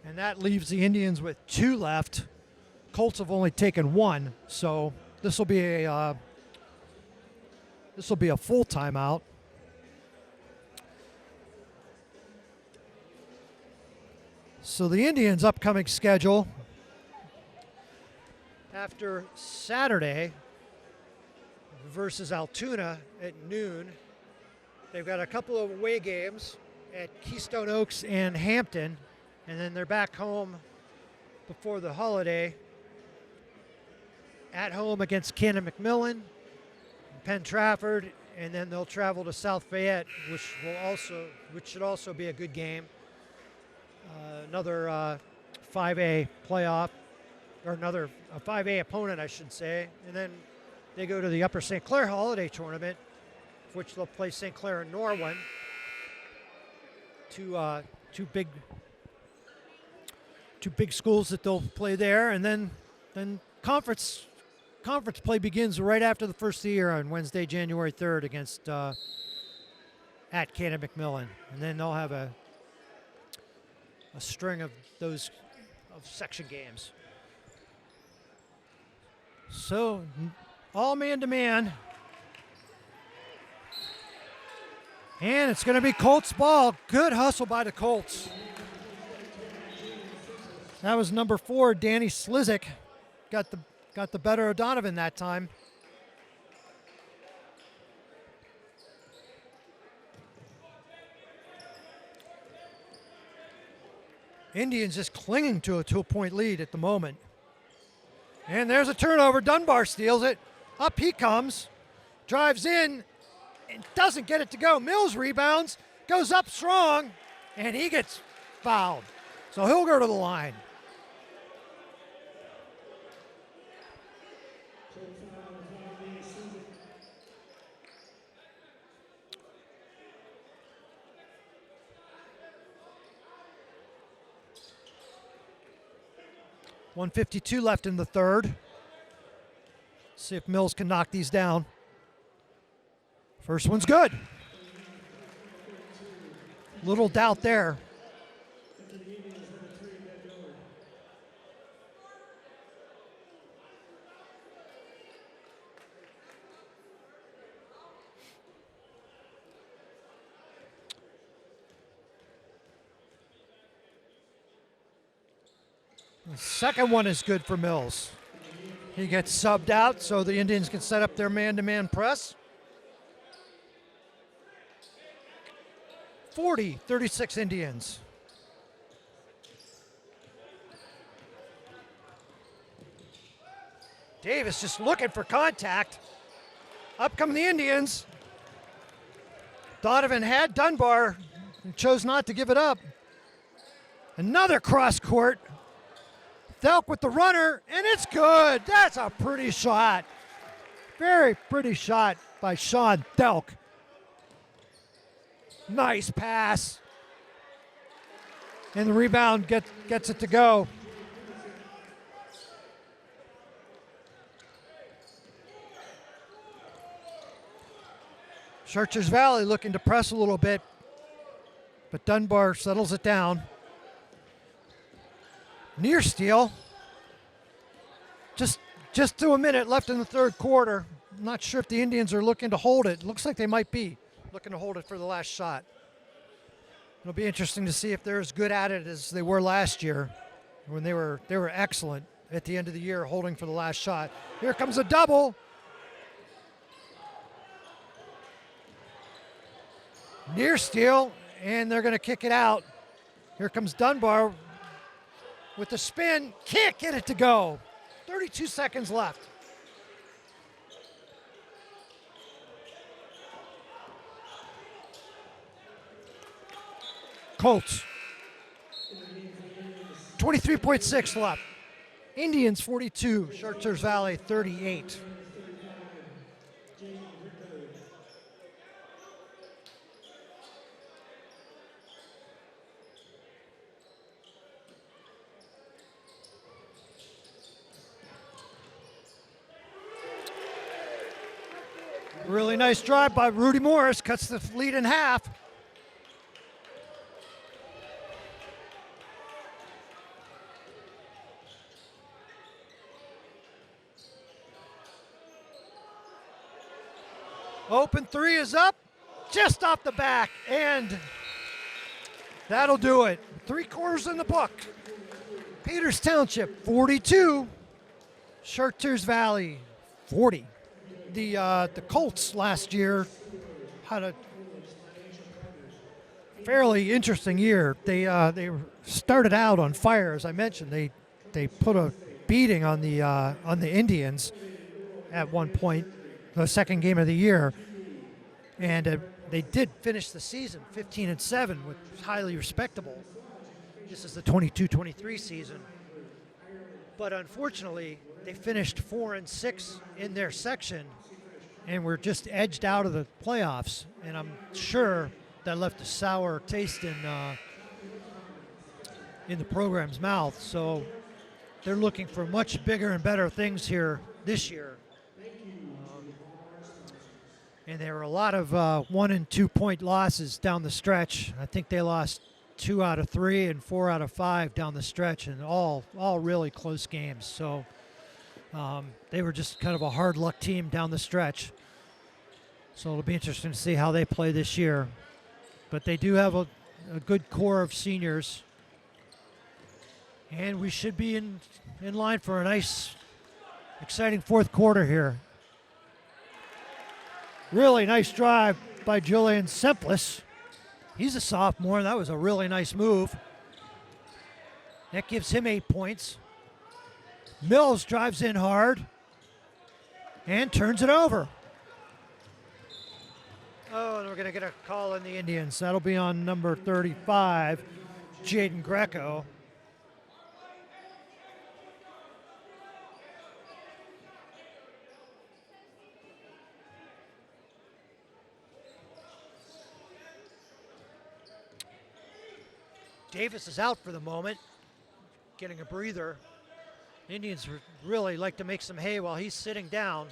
and that leaves the Indians with 2 left. Colts have only taken 1, so this will be a full timeout. So the Indians' upcoming schedule after Saturday versus Altoona at noon, they've got a couple of away games at Keystone Oaks and Hampton, and then they're back home before the holiday at home against Cannon McMillan, Penn Trafford, and then they'll travel to South Fayette, which should also be a good game. another 5A playoff, or another 5A opponent, I should say. And then they go to the Upper St. Clair Holiday Tournament, which they'll play St. Clair and Norwin. Two big schools that they'll play there, and then conference play begins right after the first of the year on Wednesday, January 3rd against at Cannon McMillan, and then they'll have a string of those section games. So all man to man. And it's going to be Colts ball. Good hustle by the Colts. That was number 4, Danny Slizik. Got the better of Donovan that time. Indians just clinging to a 2-point lead at the moment. And there's a turnover. Dunbar steals it. Up he comes. Drives in. And doesn't get it to go. Mills rebounds, goes up strong, and he gets fouled. So he'll go to the line. .152 left in the third. See if Mills can knock these down. First one's good. Little doubt there. The second one is good for Mills. He gets subbed out so the Indians can set up their man-to-man press. 40-36 Indians. Davis just looking for contact. Up come the Indians. Donovan had Dunbar and chose not to give it up. Another cross court. Thelk with the runner, and it's good. That's a pretty shot. Very pretty shot by Sean Thelk. Nice pass. And the rebound gets it to go. Chartiers Valley looking to press a little bit, but Dunbar settles it down. Near steal. Just to a minute left in the third quarter. I'm not sure if the Indians are looking to hold it. Looks like they might be looking to hold it for the last shot. It'll be interesting to see if they're as good at it as they were last year when they were excellent at the end of the year holding for the last shot. Here comes a double. Near steal, and they're going to kick it out. Here comes Dunbar with the spin. Can't get it to go. 32 seconds left. Colts. 23.6 left. Indians 42, Chartiers Valley 38. Really nice drive by Rudy Morris, cuts the lead in half. Open three is up, just off the back, and that'll do it. 3 quarters in the book. Peters Township 42, Chartiers Valley 40. The Colts last year had a fairly interesting year. They started out on fire, as I mentioned. They put a beating on the Indians at one point, the second game of the year, and they did finish the season 15-7, which is highly respectable. This is the 22-23 season. But unfortunately, they finished 4-6 in their section and were just edged out of the playoffs. And I'm sure that left a sour taste in the program's mouth. So they're looking for much bigger and better things here this year. And there were a lot of 1 and 2 point losses down the stretch. I think they lost 2 out of 3 and 4 out of 5 down the stretch, and all really close games. So they were just kind of a hard luck team down the stretch. So it'll be interesting to see how they play this year. But they do have a good core of seniors. And we should be in line for a nice, exciting fourth quarter here. Really nice drive by Julian Semplis. He's a sophomore, and that was a really nice move. That gives him 8 points. Mills drives in hard and turns it over. Oh, and we're going to get a call on the Indians. That'll be on number 35, Jaden Greco. Davis is out for the moment, getting a breather. Indians really like to make some hay while he's sitting down.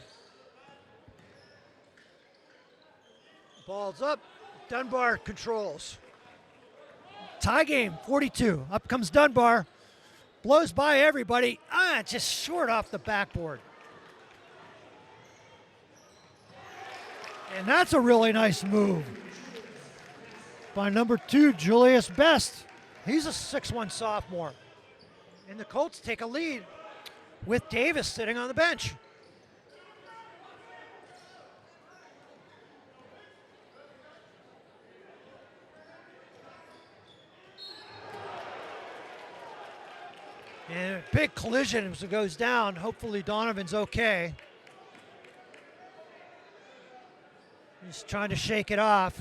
Ball's up. Dunbar controls. Tie game, 42. Up comes Dunbar. Blows by everybody. Just short off the backboard. And that's a really nice move by number 2, Julius Best. He's a 6'1" sophomore. And the Colts take a lead with Davis sitting on the bench. And a big collision as it goes down. Hopefully Donovan's okay. He's trying to shake it off.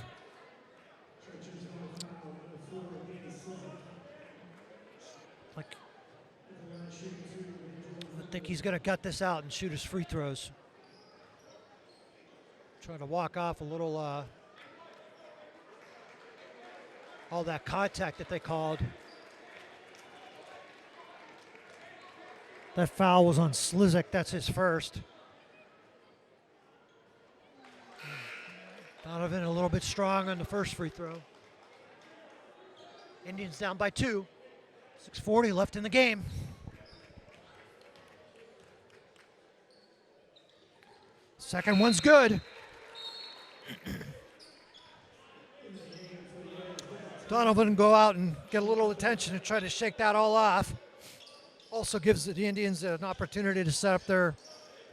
I think he's going to gut this out and shoot his free throws. Trying to walk off a little, all that contact that they called. That foul was on Slizik. That's his first. Donovan a little bit strong on the first free throw. Indians down by 2. 6:40 left in the game. Second one's good. Donovan go out and get a little attention and try to shake that all off. Also gives the Indians an opportunity to set up their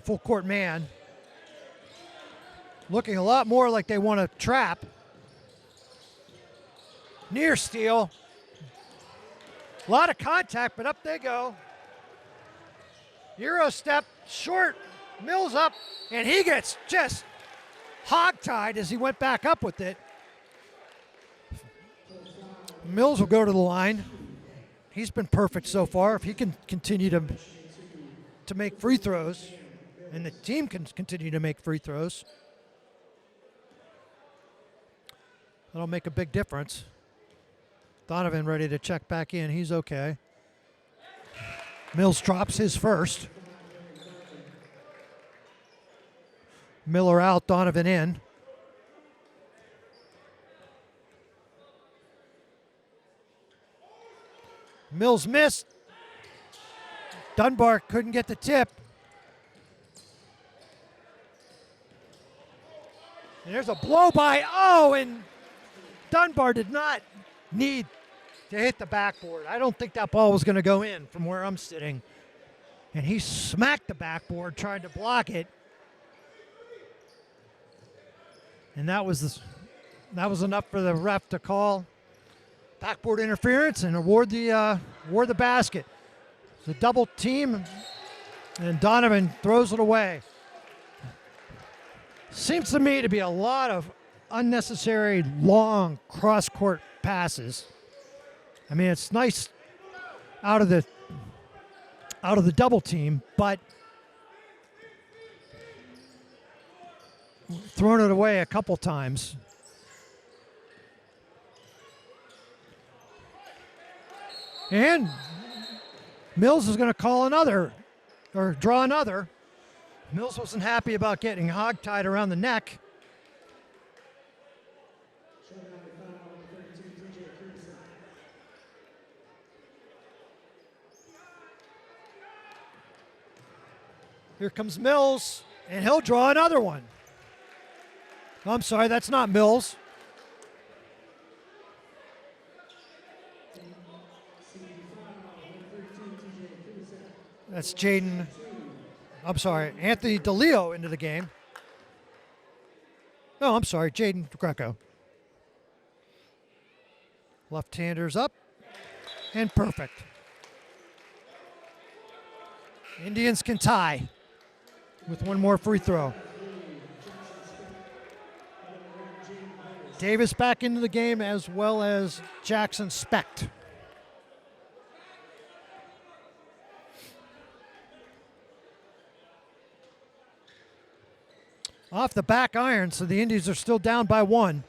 full court man. Looking a lot more like they want to trap. Near steal. A lot of contact, but up they go. Euro step, short. Mills up, and he gets just hog-tied as he went back up with it. Mills will go to the line. He's been perfect so far. If he can continue to make free throws, and the team can continue to make free throws, that'll make a big difference. Donovan ready to check back in. He's okay. Mills drops his first. Miller out, Donovan in. Mills missed. Dunbar couldn't get the tip. And there's a blow by. Oh, and Dunbar did not need to hit the backboard. I don't think that ball was going to go in from where I'm sitting. And he smacked the backboard trying to block it. And that was enough for the ref to call backboard interference and award the basket. It's a double team, and Donovan throws it away. Seems to me to be a lot of unnecessary long cross-court passes. I mean, it's nice out of the double team, but thrown it away a couple times. And Mills is going to call another, or draw another. Mills wasn't happy about getting hog-tied around the neck. Here comes Mills, and he'll draw another one. I'm sorry, that's not Mills. That's Jaden. I'm sorry, Anthony DeLeo into the game. No, I'm sorry, Jaden Greco. Left-handers up, and perfect. Indians can tie with one more free throw. Davis back into the game, as well as Jackson Specht. Off the back iron, so the Indians are still down by one.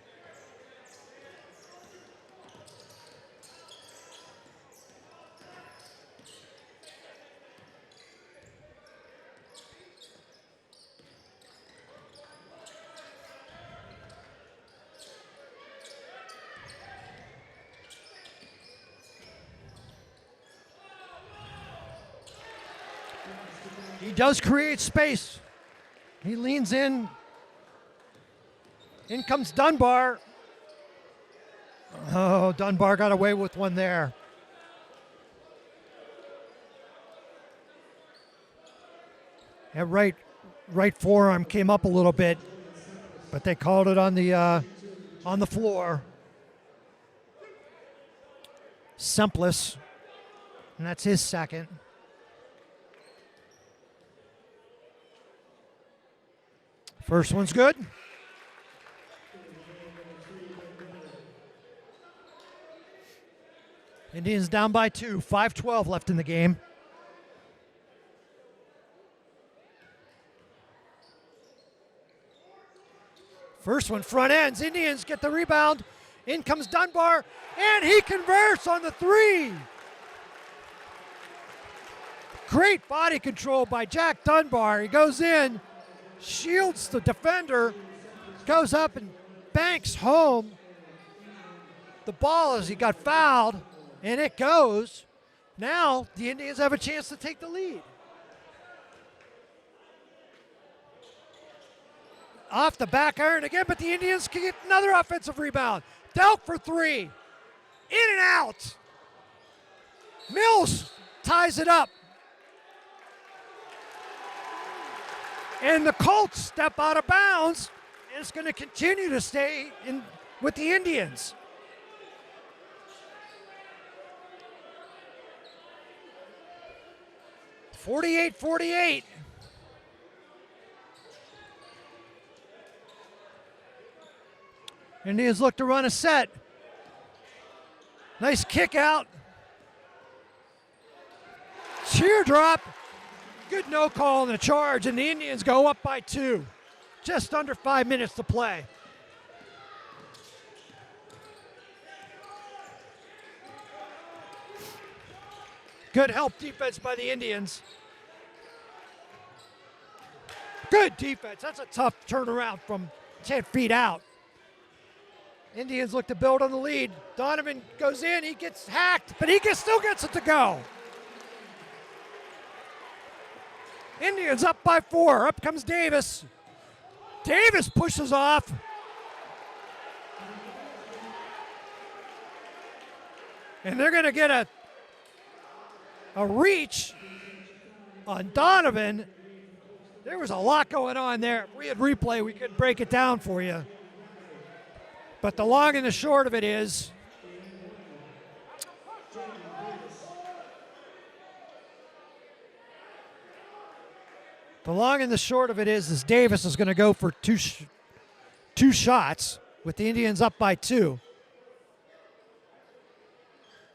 He does create space. He leans in. In comes Dunbar. Oh, Dunbar got away with one there. That right forearm came up a little bit, but they called it on the floor. Sempless, and that's his second. First one's good. Indians down by 2, 5:12 left in the game. First one front ends. Indians get the rebound. In comes Dunbar, and he converts on the three. Great body control by Jack Dunbar. He goes in, shields the defender, goes up and banks home the ball as he got fouled, and it goes. Now the Indians have a chance to take the lead. Off the back iron again, but the Indians can get another offensive rebound. Dealt for three. In and out. Mills ties it up. And the Colts step out of bounds, and it's going to continue to stay in with the Indians. .48-48. Indians look to run a set. Nice kick out. Teardrop. Good no call on the charge, and the Indians go up by 2. Just under 5 minutes to play. Good help defense by the Indians. Good defense. That's a tough turnaround from 10 feet out. Indians look to build on the lead. Donovan goes in. He gets hacked, but still gets it to go. Indians up by 4. Up comes Davis. Davis pushes off. And they're going to get a reach on Donovan. There was a lot going on there. If we had replay, we could break it down for you. But the long and the short of it is, Davis is going to go for two shots with the Indians up by 2.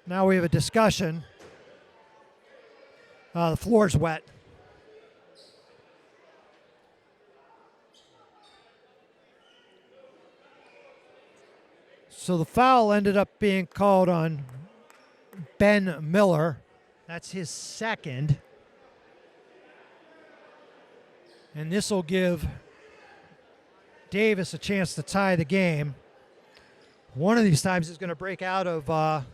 Now we have a discussion. The floor's wet. So the foul ended up being called on Ben Miller. That's his second. And this will give Davis a chance to tie the game. One of these times he's going to break out of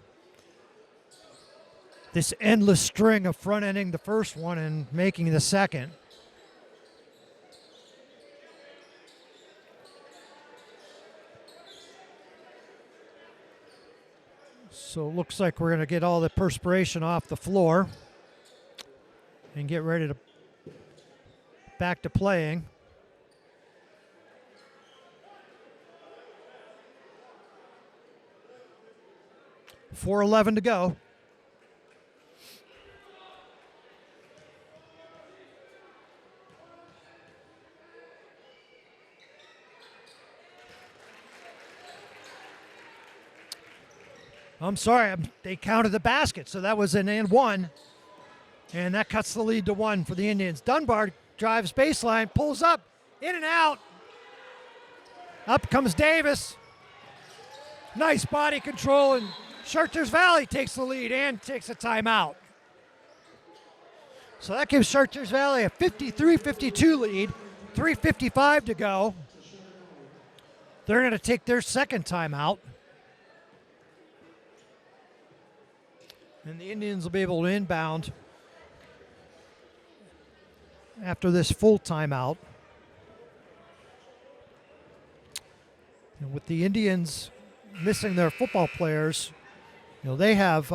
this endless string of front-ending the first one and making the second. So it looks like we're going to get all the perspiration off the floor and get ready to back to playing. .4:11 to go. I'm sorry, they counted the basket, so that was an and one. And that cuts the lead to 1 for the Indians. Dunbar drives baseline, pulls up, in and out. Up comes Davis. Nice body control, and Chartiers Valley takes the lead and takes a timeout. So that gives Chartiers Valley a 53-52 lead, 3:55 to go. They're going to take their second timeout. And the Indians will be able to inbound after this full timeout. And with the Indians missing their football players, they have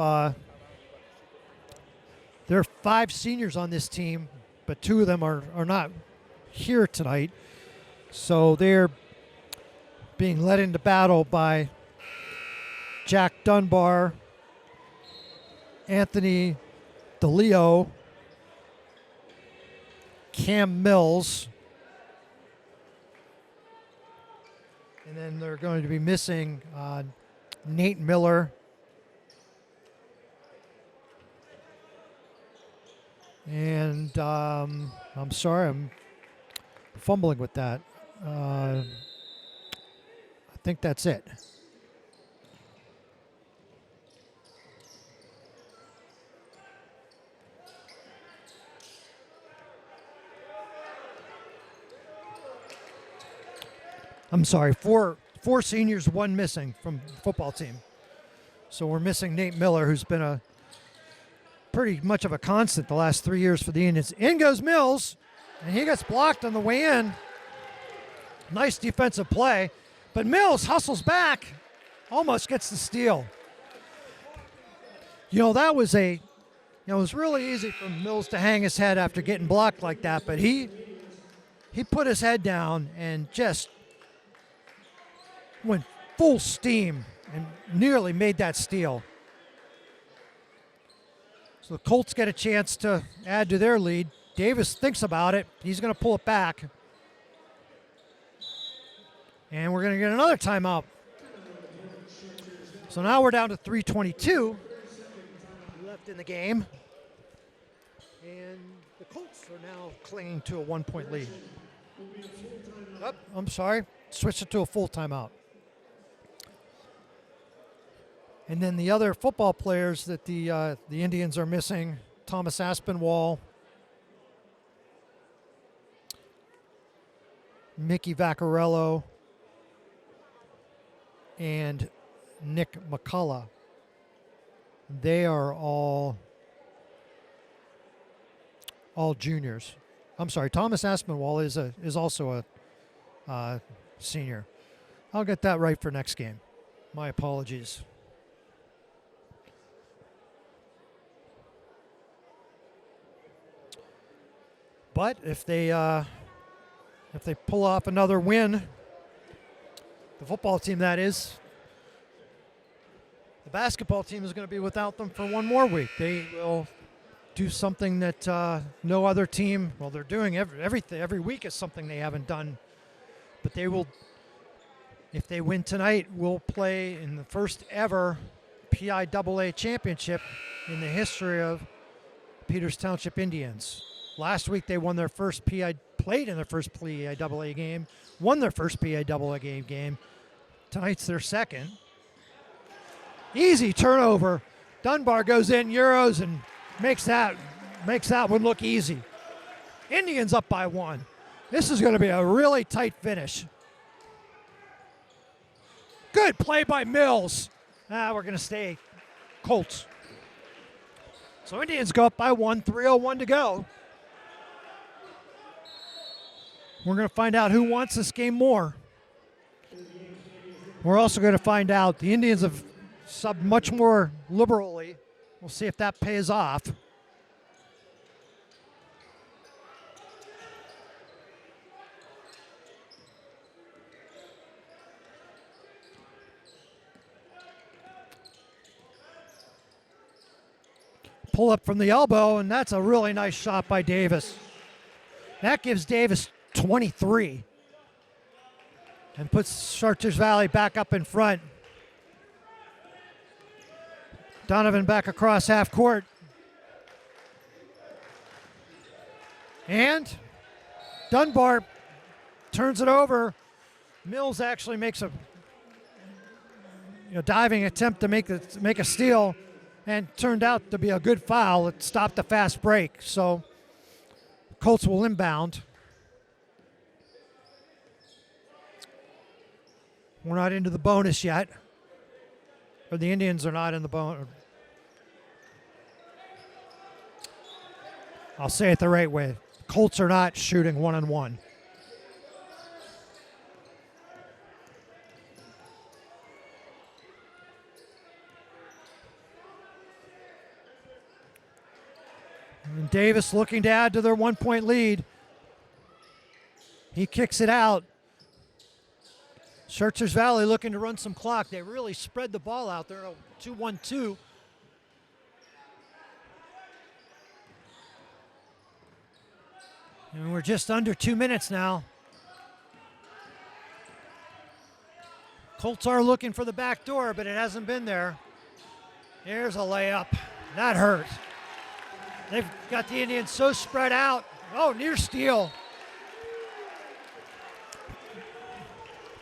there are 5 seniors on this team, but 2 of them are not here tonight. So they're being led into battle by Jack Dunbar, Anthony DeLeo, Cam Mills, and then they're going to be missing Nate Miller, and I'm sorry, I'm fumbling with that. I think that's it. I'm sorry, four seniors, 1 missing from the football team. So we're missing Nate Miller, who's been a pretty much of a constant the last 3 years for the Indians. In goes Mills, and he gets blocked on the way in. Nice defensive play, but Mills hustles back, almost gets the steal. That was it was really easy for Mills to hang his head after getting blocked like that, but he put his head down and just went full steam and nearly made that steal. So the Colts get a chance to add to their lead. Davis thinks about it. He's going to pull it back. And we're going to get another timeout. So now we're down to 3:22 left in the game. And the Colts are now clinging to a 1-point lead. Oh, I'm sorry. Switched it to a full timeout. And then the other football players that the Indians are missing, Thomas Aspinwall, Mickey Vaccarello, and Nick McCullough. They are all juniors. I'm sorry, Thomas Aspinwall is also a senior. I'll get that right for next game. My apologies. But if they pull off another win, the football team that is, the basketball team is going to be without them for 1 more week. They will do something that no other team, well, they're doing every week is something they haven't done. But they will, if they win tonight, will play in the first ever PIAA championship in the history of Peters Township Indians. Last week they won their first played in their first PIAA game, won their first PIAA game. Tonight's their second. Easy turnover. Dunbar goes in Euros and makes that one look easy. Indians up by 1. This is going to be a really tight finish. Good play by Mills. We're going to stay Colts. So Indians go up by 1, 3:01 to go. We're going to find out who wants this game more. We're also going to find out the Indians have subbed much more liberally. We'll see if that pays off. Pull up from the elbow, and that's a really nice shot by Davis. That gives Davis 23 and puts Chartiers Valley back up in front. Donovan back across half court. And Dunbar turns it over. Mills actually makes a diving attempt to make a steal, and turned out to be a good foul. It stopped the fast break. So Colts will inbound. We're not into the bonus yet. Or the Indians are not in the bonus. I'll say it the right way. Colts are not shooting 1-on-1. And Davis looking to add to their 1-point lead. He kicks it out. Chartiers Valley looking to run some clock. They really spread the ball out there. 2-1-2. And we're just under 2 minutes now. Colts are looking for the back door, but it hasn't been there. There's a layup. That hurt. They've got the Indians so spread out. Oh, near steal.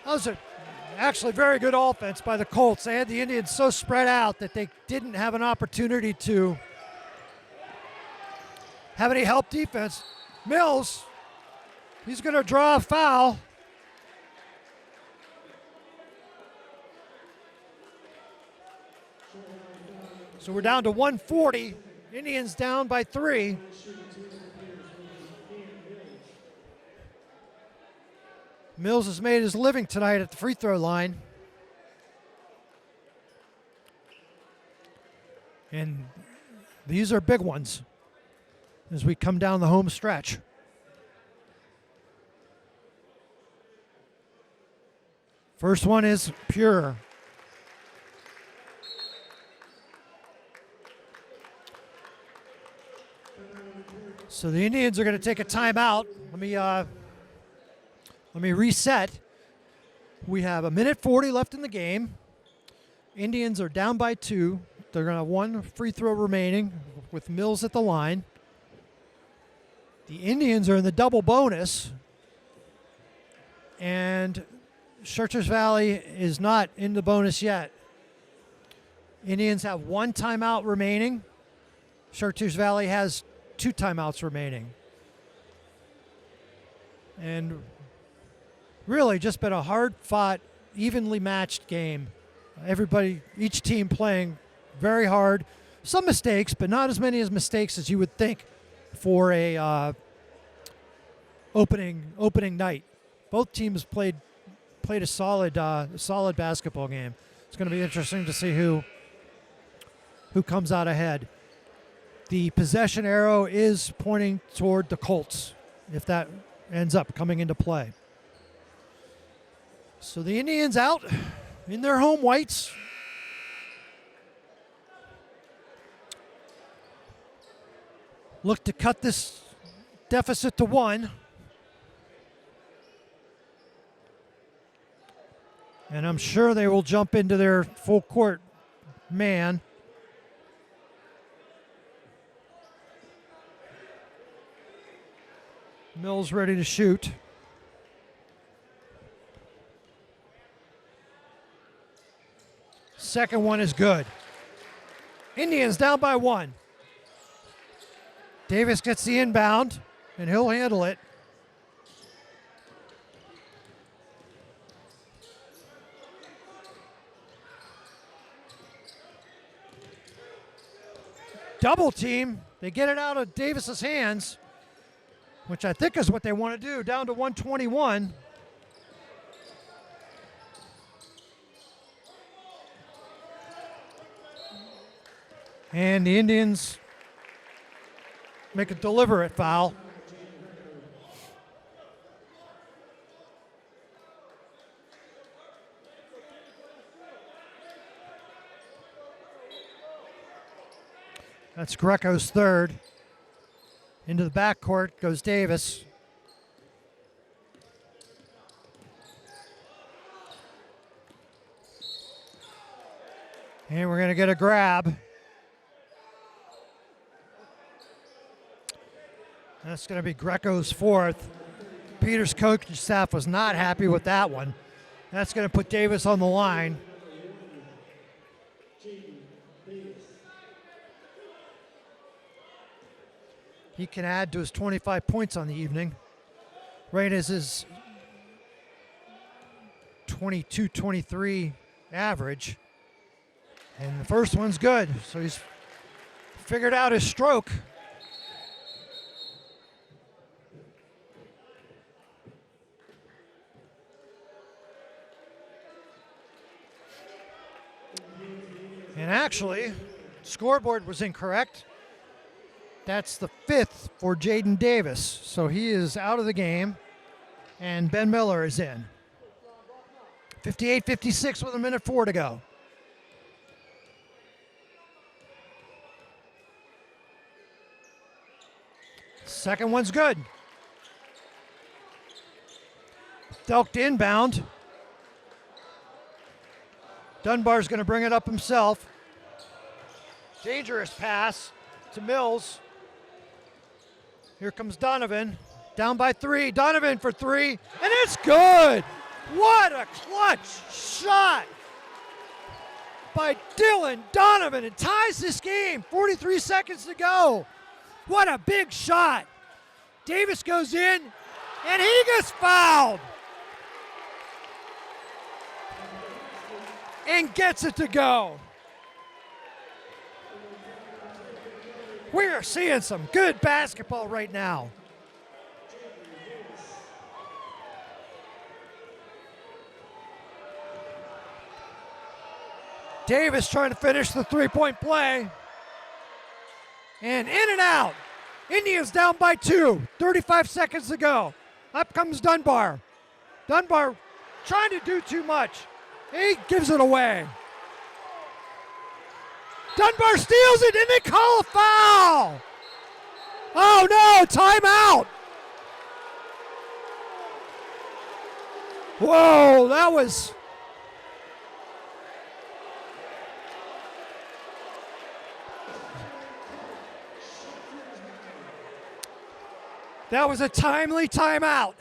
That was actually very good offense by the Colts. They had the Indians so spread out that they didn't have an opportunity to have any help defense. Mills, he's going to draw a foul. So we're down to 140. Indians down by 3. Mills has made his living tonight at the free throw line. And these are big ones as we come down the home stretch. First one is pure. So the Indians are going to take a timeout. Let me reset. We have 1:40 left in the game. Indians are down by 2. They're going to have 1 free throw remaining with Mills at the line. The Indians are in the double bonus. And Chartiers Valley is not in the bonus yet. Indians have 1 timeout remaining. Chartiers Valley has 2 timeouts remaining. And really just been a hard-fought, evenly matched game. Each team playing very hard. Some mistakes, but not as many mistakes as you would think for a opening night. Both teams played a solid basketball game. It's going to be interesting to see who comes out ahead. The possession arrow is pointing toward the Colts, if that ends up coming into play. So the Indians out in their home whites. Look to cut this deficit to 1. And I'm sure they will jump into their full court man. Mills ready to shoot. Second one is good. Indians down by 1. Davis gets the inbound, and he'll handle it. Double team. They get it out of Davis's hands, which I think is what they want to do, down to 121. And the Indians make a deliberate foul. That's Greco's third. Into the backcourt goes Davis. And we're going to get a grab. That's going to be Greco's fourth. Peters' coaching staff was not happy with that one. That's going to put Davis on the line. He can add to his 25 points on the evening. Right as his 22-23 average. And the first one's good, so he's figured out his stroke. And actually, scoreboard was incorrect. That's the fifth for Jaden Davis. So he is out of the game, and Ben Miller is in. 58-56 with 1:04 to go. Second one's good. Delked inbound. Dunbar's going to bring it up himself. Dangerous pass to Mills. Here comes Donovan. Down by 3. Donovan for 3. And it's good. What a clutch shot by Dylan Donovan. It ties this game. 43 seconds to go. What a big shot. Davis goes in, and he gets fouled. And gets it to go. We are seeing some good basketball right now. Davis trying to finish the three-point play. And in and out. Indians down by 2. 35 seconds to go. Up comes Dunbar. Dunbar trying to do too much. He gives it away. Dunbar steals it, and they call a foul. Oh no, timeout. Whoa, that was... That was a timely timeout.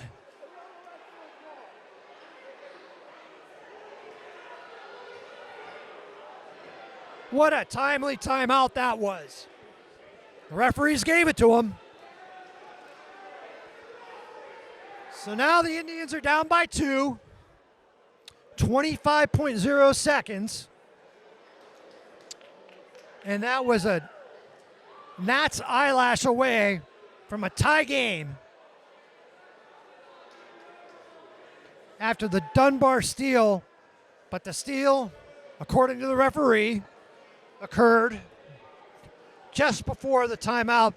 What a timely timeout that was. The referees gave it to him. So now the Indians are down by 2. 25.0 seconds. And that was a gnat's eyelash away from a tie game. After the Dunbar steal, but the steal, according to the referee, occurred just before the timeout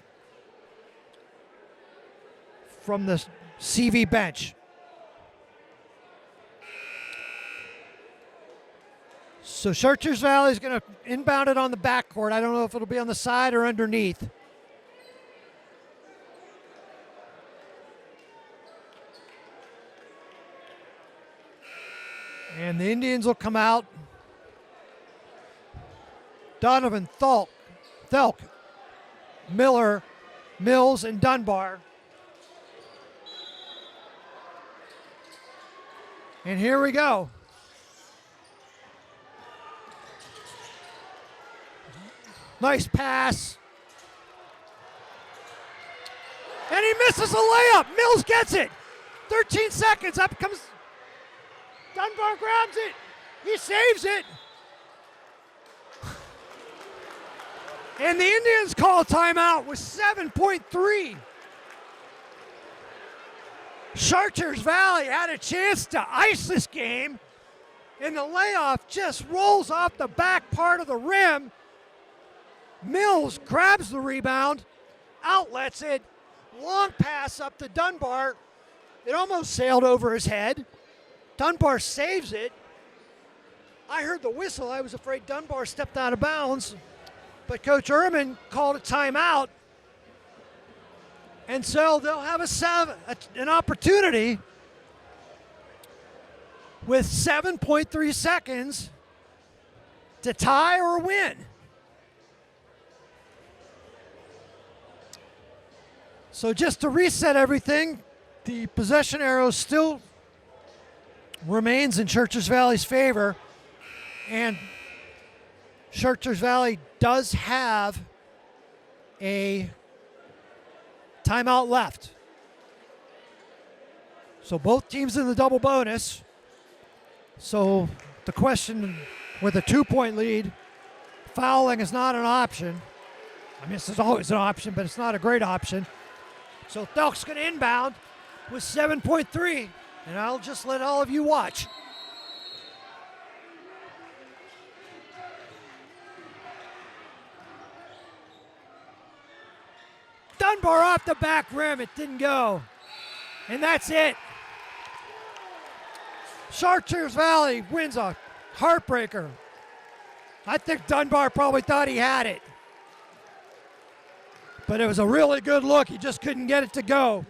from the CV bench. So Chartiers Valley is going to inbound it on the backcourt. I don't know if it'll be on the side or underneath. And the Indians will come out. Donovan, Thelk, Miller, Mills, and Dunbar. And here we go. Nice pass. And he misses a layup. Mills gets it. 13 seconds. Up comes Dunbar, grabs it. He saves it. And the Indians call timeout with 7.3. Chartiers Valley had a chance to ice this game, and the layoff just rolls off the back part of the rim. Mills grabs the rebound, outlets it, long pass up to Dunbar. It almost sailed over his head. Dunbar saves it. I heard the whistle. I was afraid Dunbar stepped out of bounds, but Coach Ehrman called a timeout. And so they'll have an opportunity with 7.3 seconds to tie or win. So just to reset everything, the possession arrow still remains in Chartiers Valley's favor, and Chartiers Valley does have a timeout left. So both teams in the double bonus. So the question with a 2-point lead, fouling is not an option. I mean, this is always an option, but it's not a great option. So Thelk's going to inbound with 7.3, and I'll just let all of you watch. Dunbar off the back rim. It didn't go. And that's it. Chartiers Valley wins a heartbreaker. I think Dunbar probably thought he had it. But it was a really good look. He just couldn't get it to go.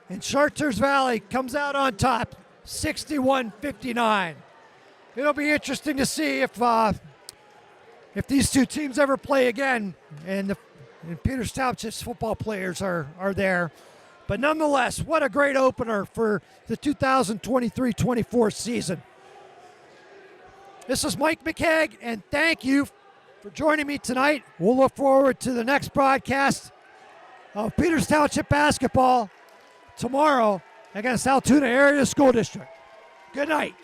And Chartiers Valley comes out on top, 61-59. It'll be interesting to see if these two teams ever play again, and Peters Township's football players are there. But nonetheless, what a great opener for the 2023-24 season. This is Mike McKeag, and thank you for joining me tonight. We'll look forward to the next broadcast of Peters Township basketball tomorrow against Altoona Area School District. Good night.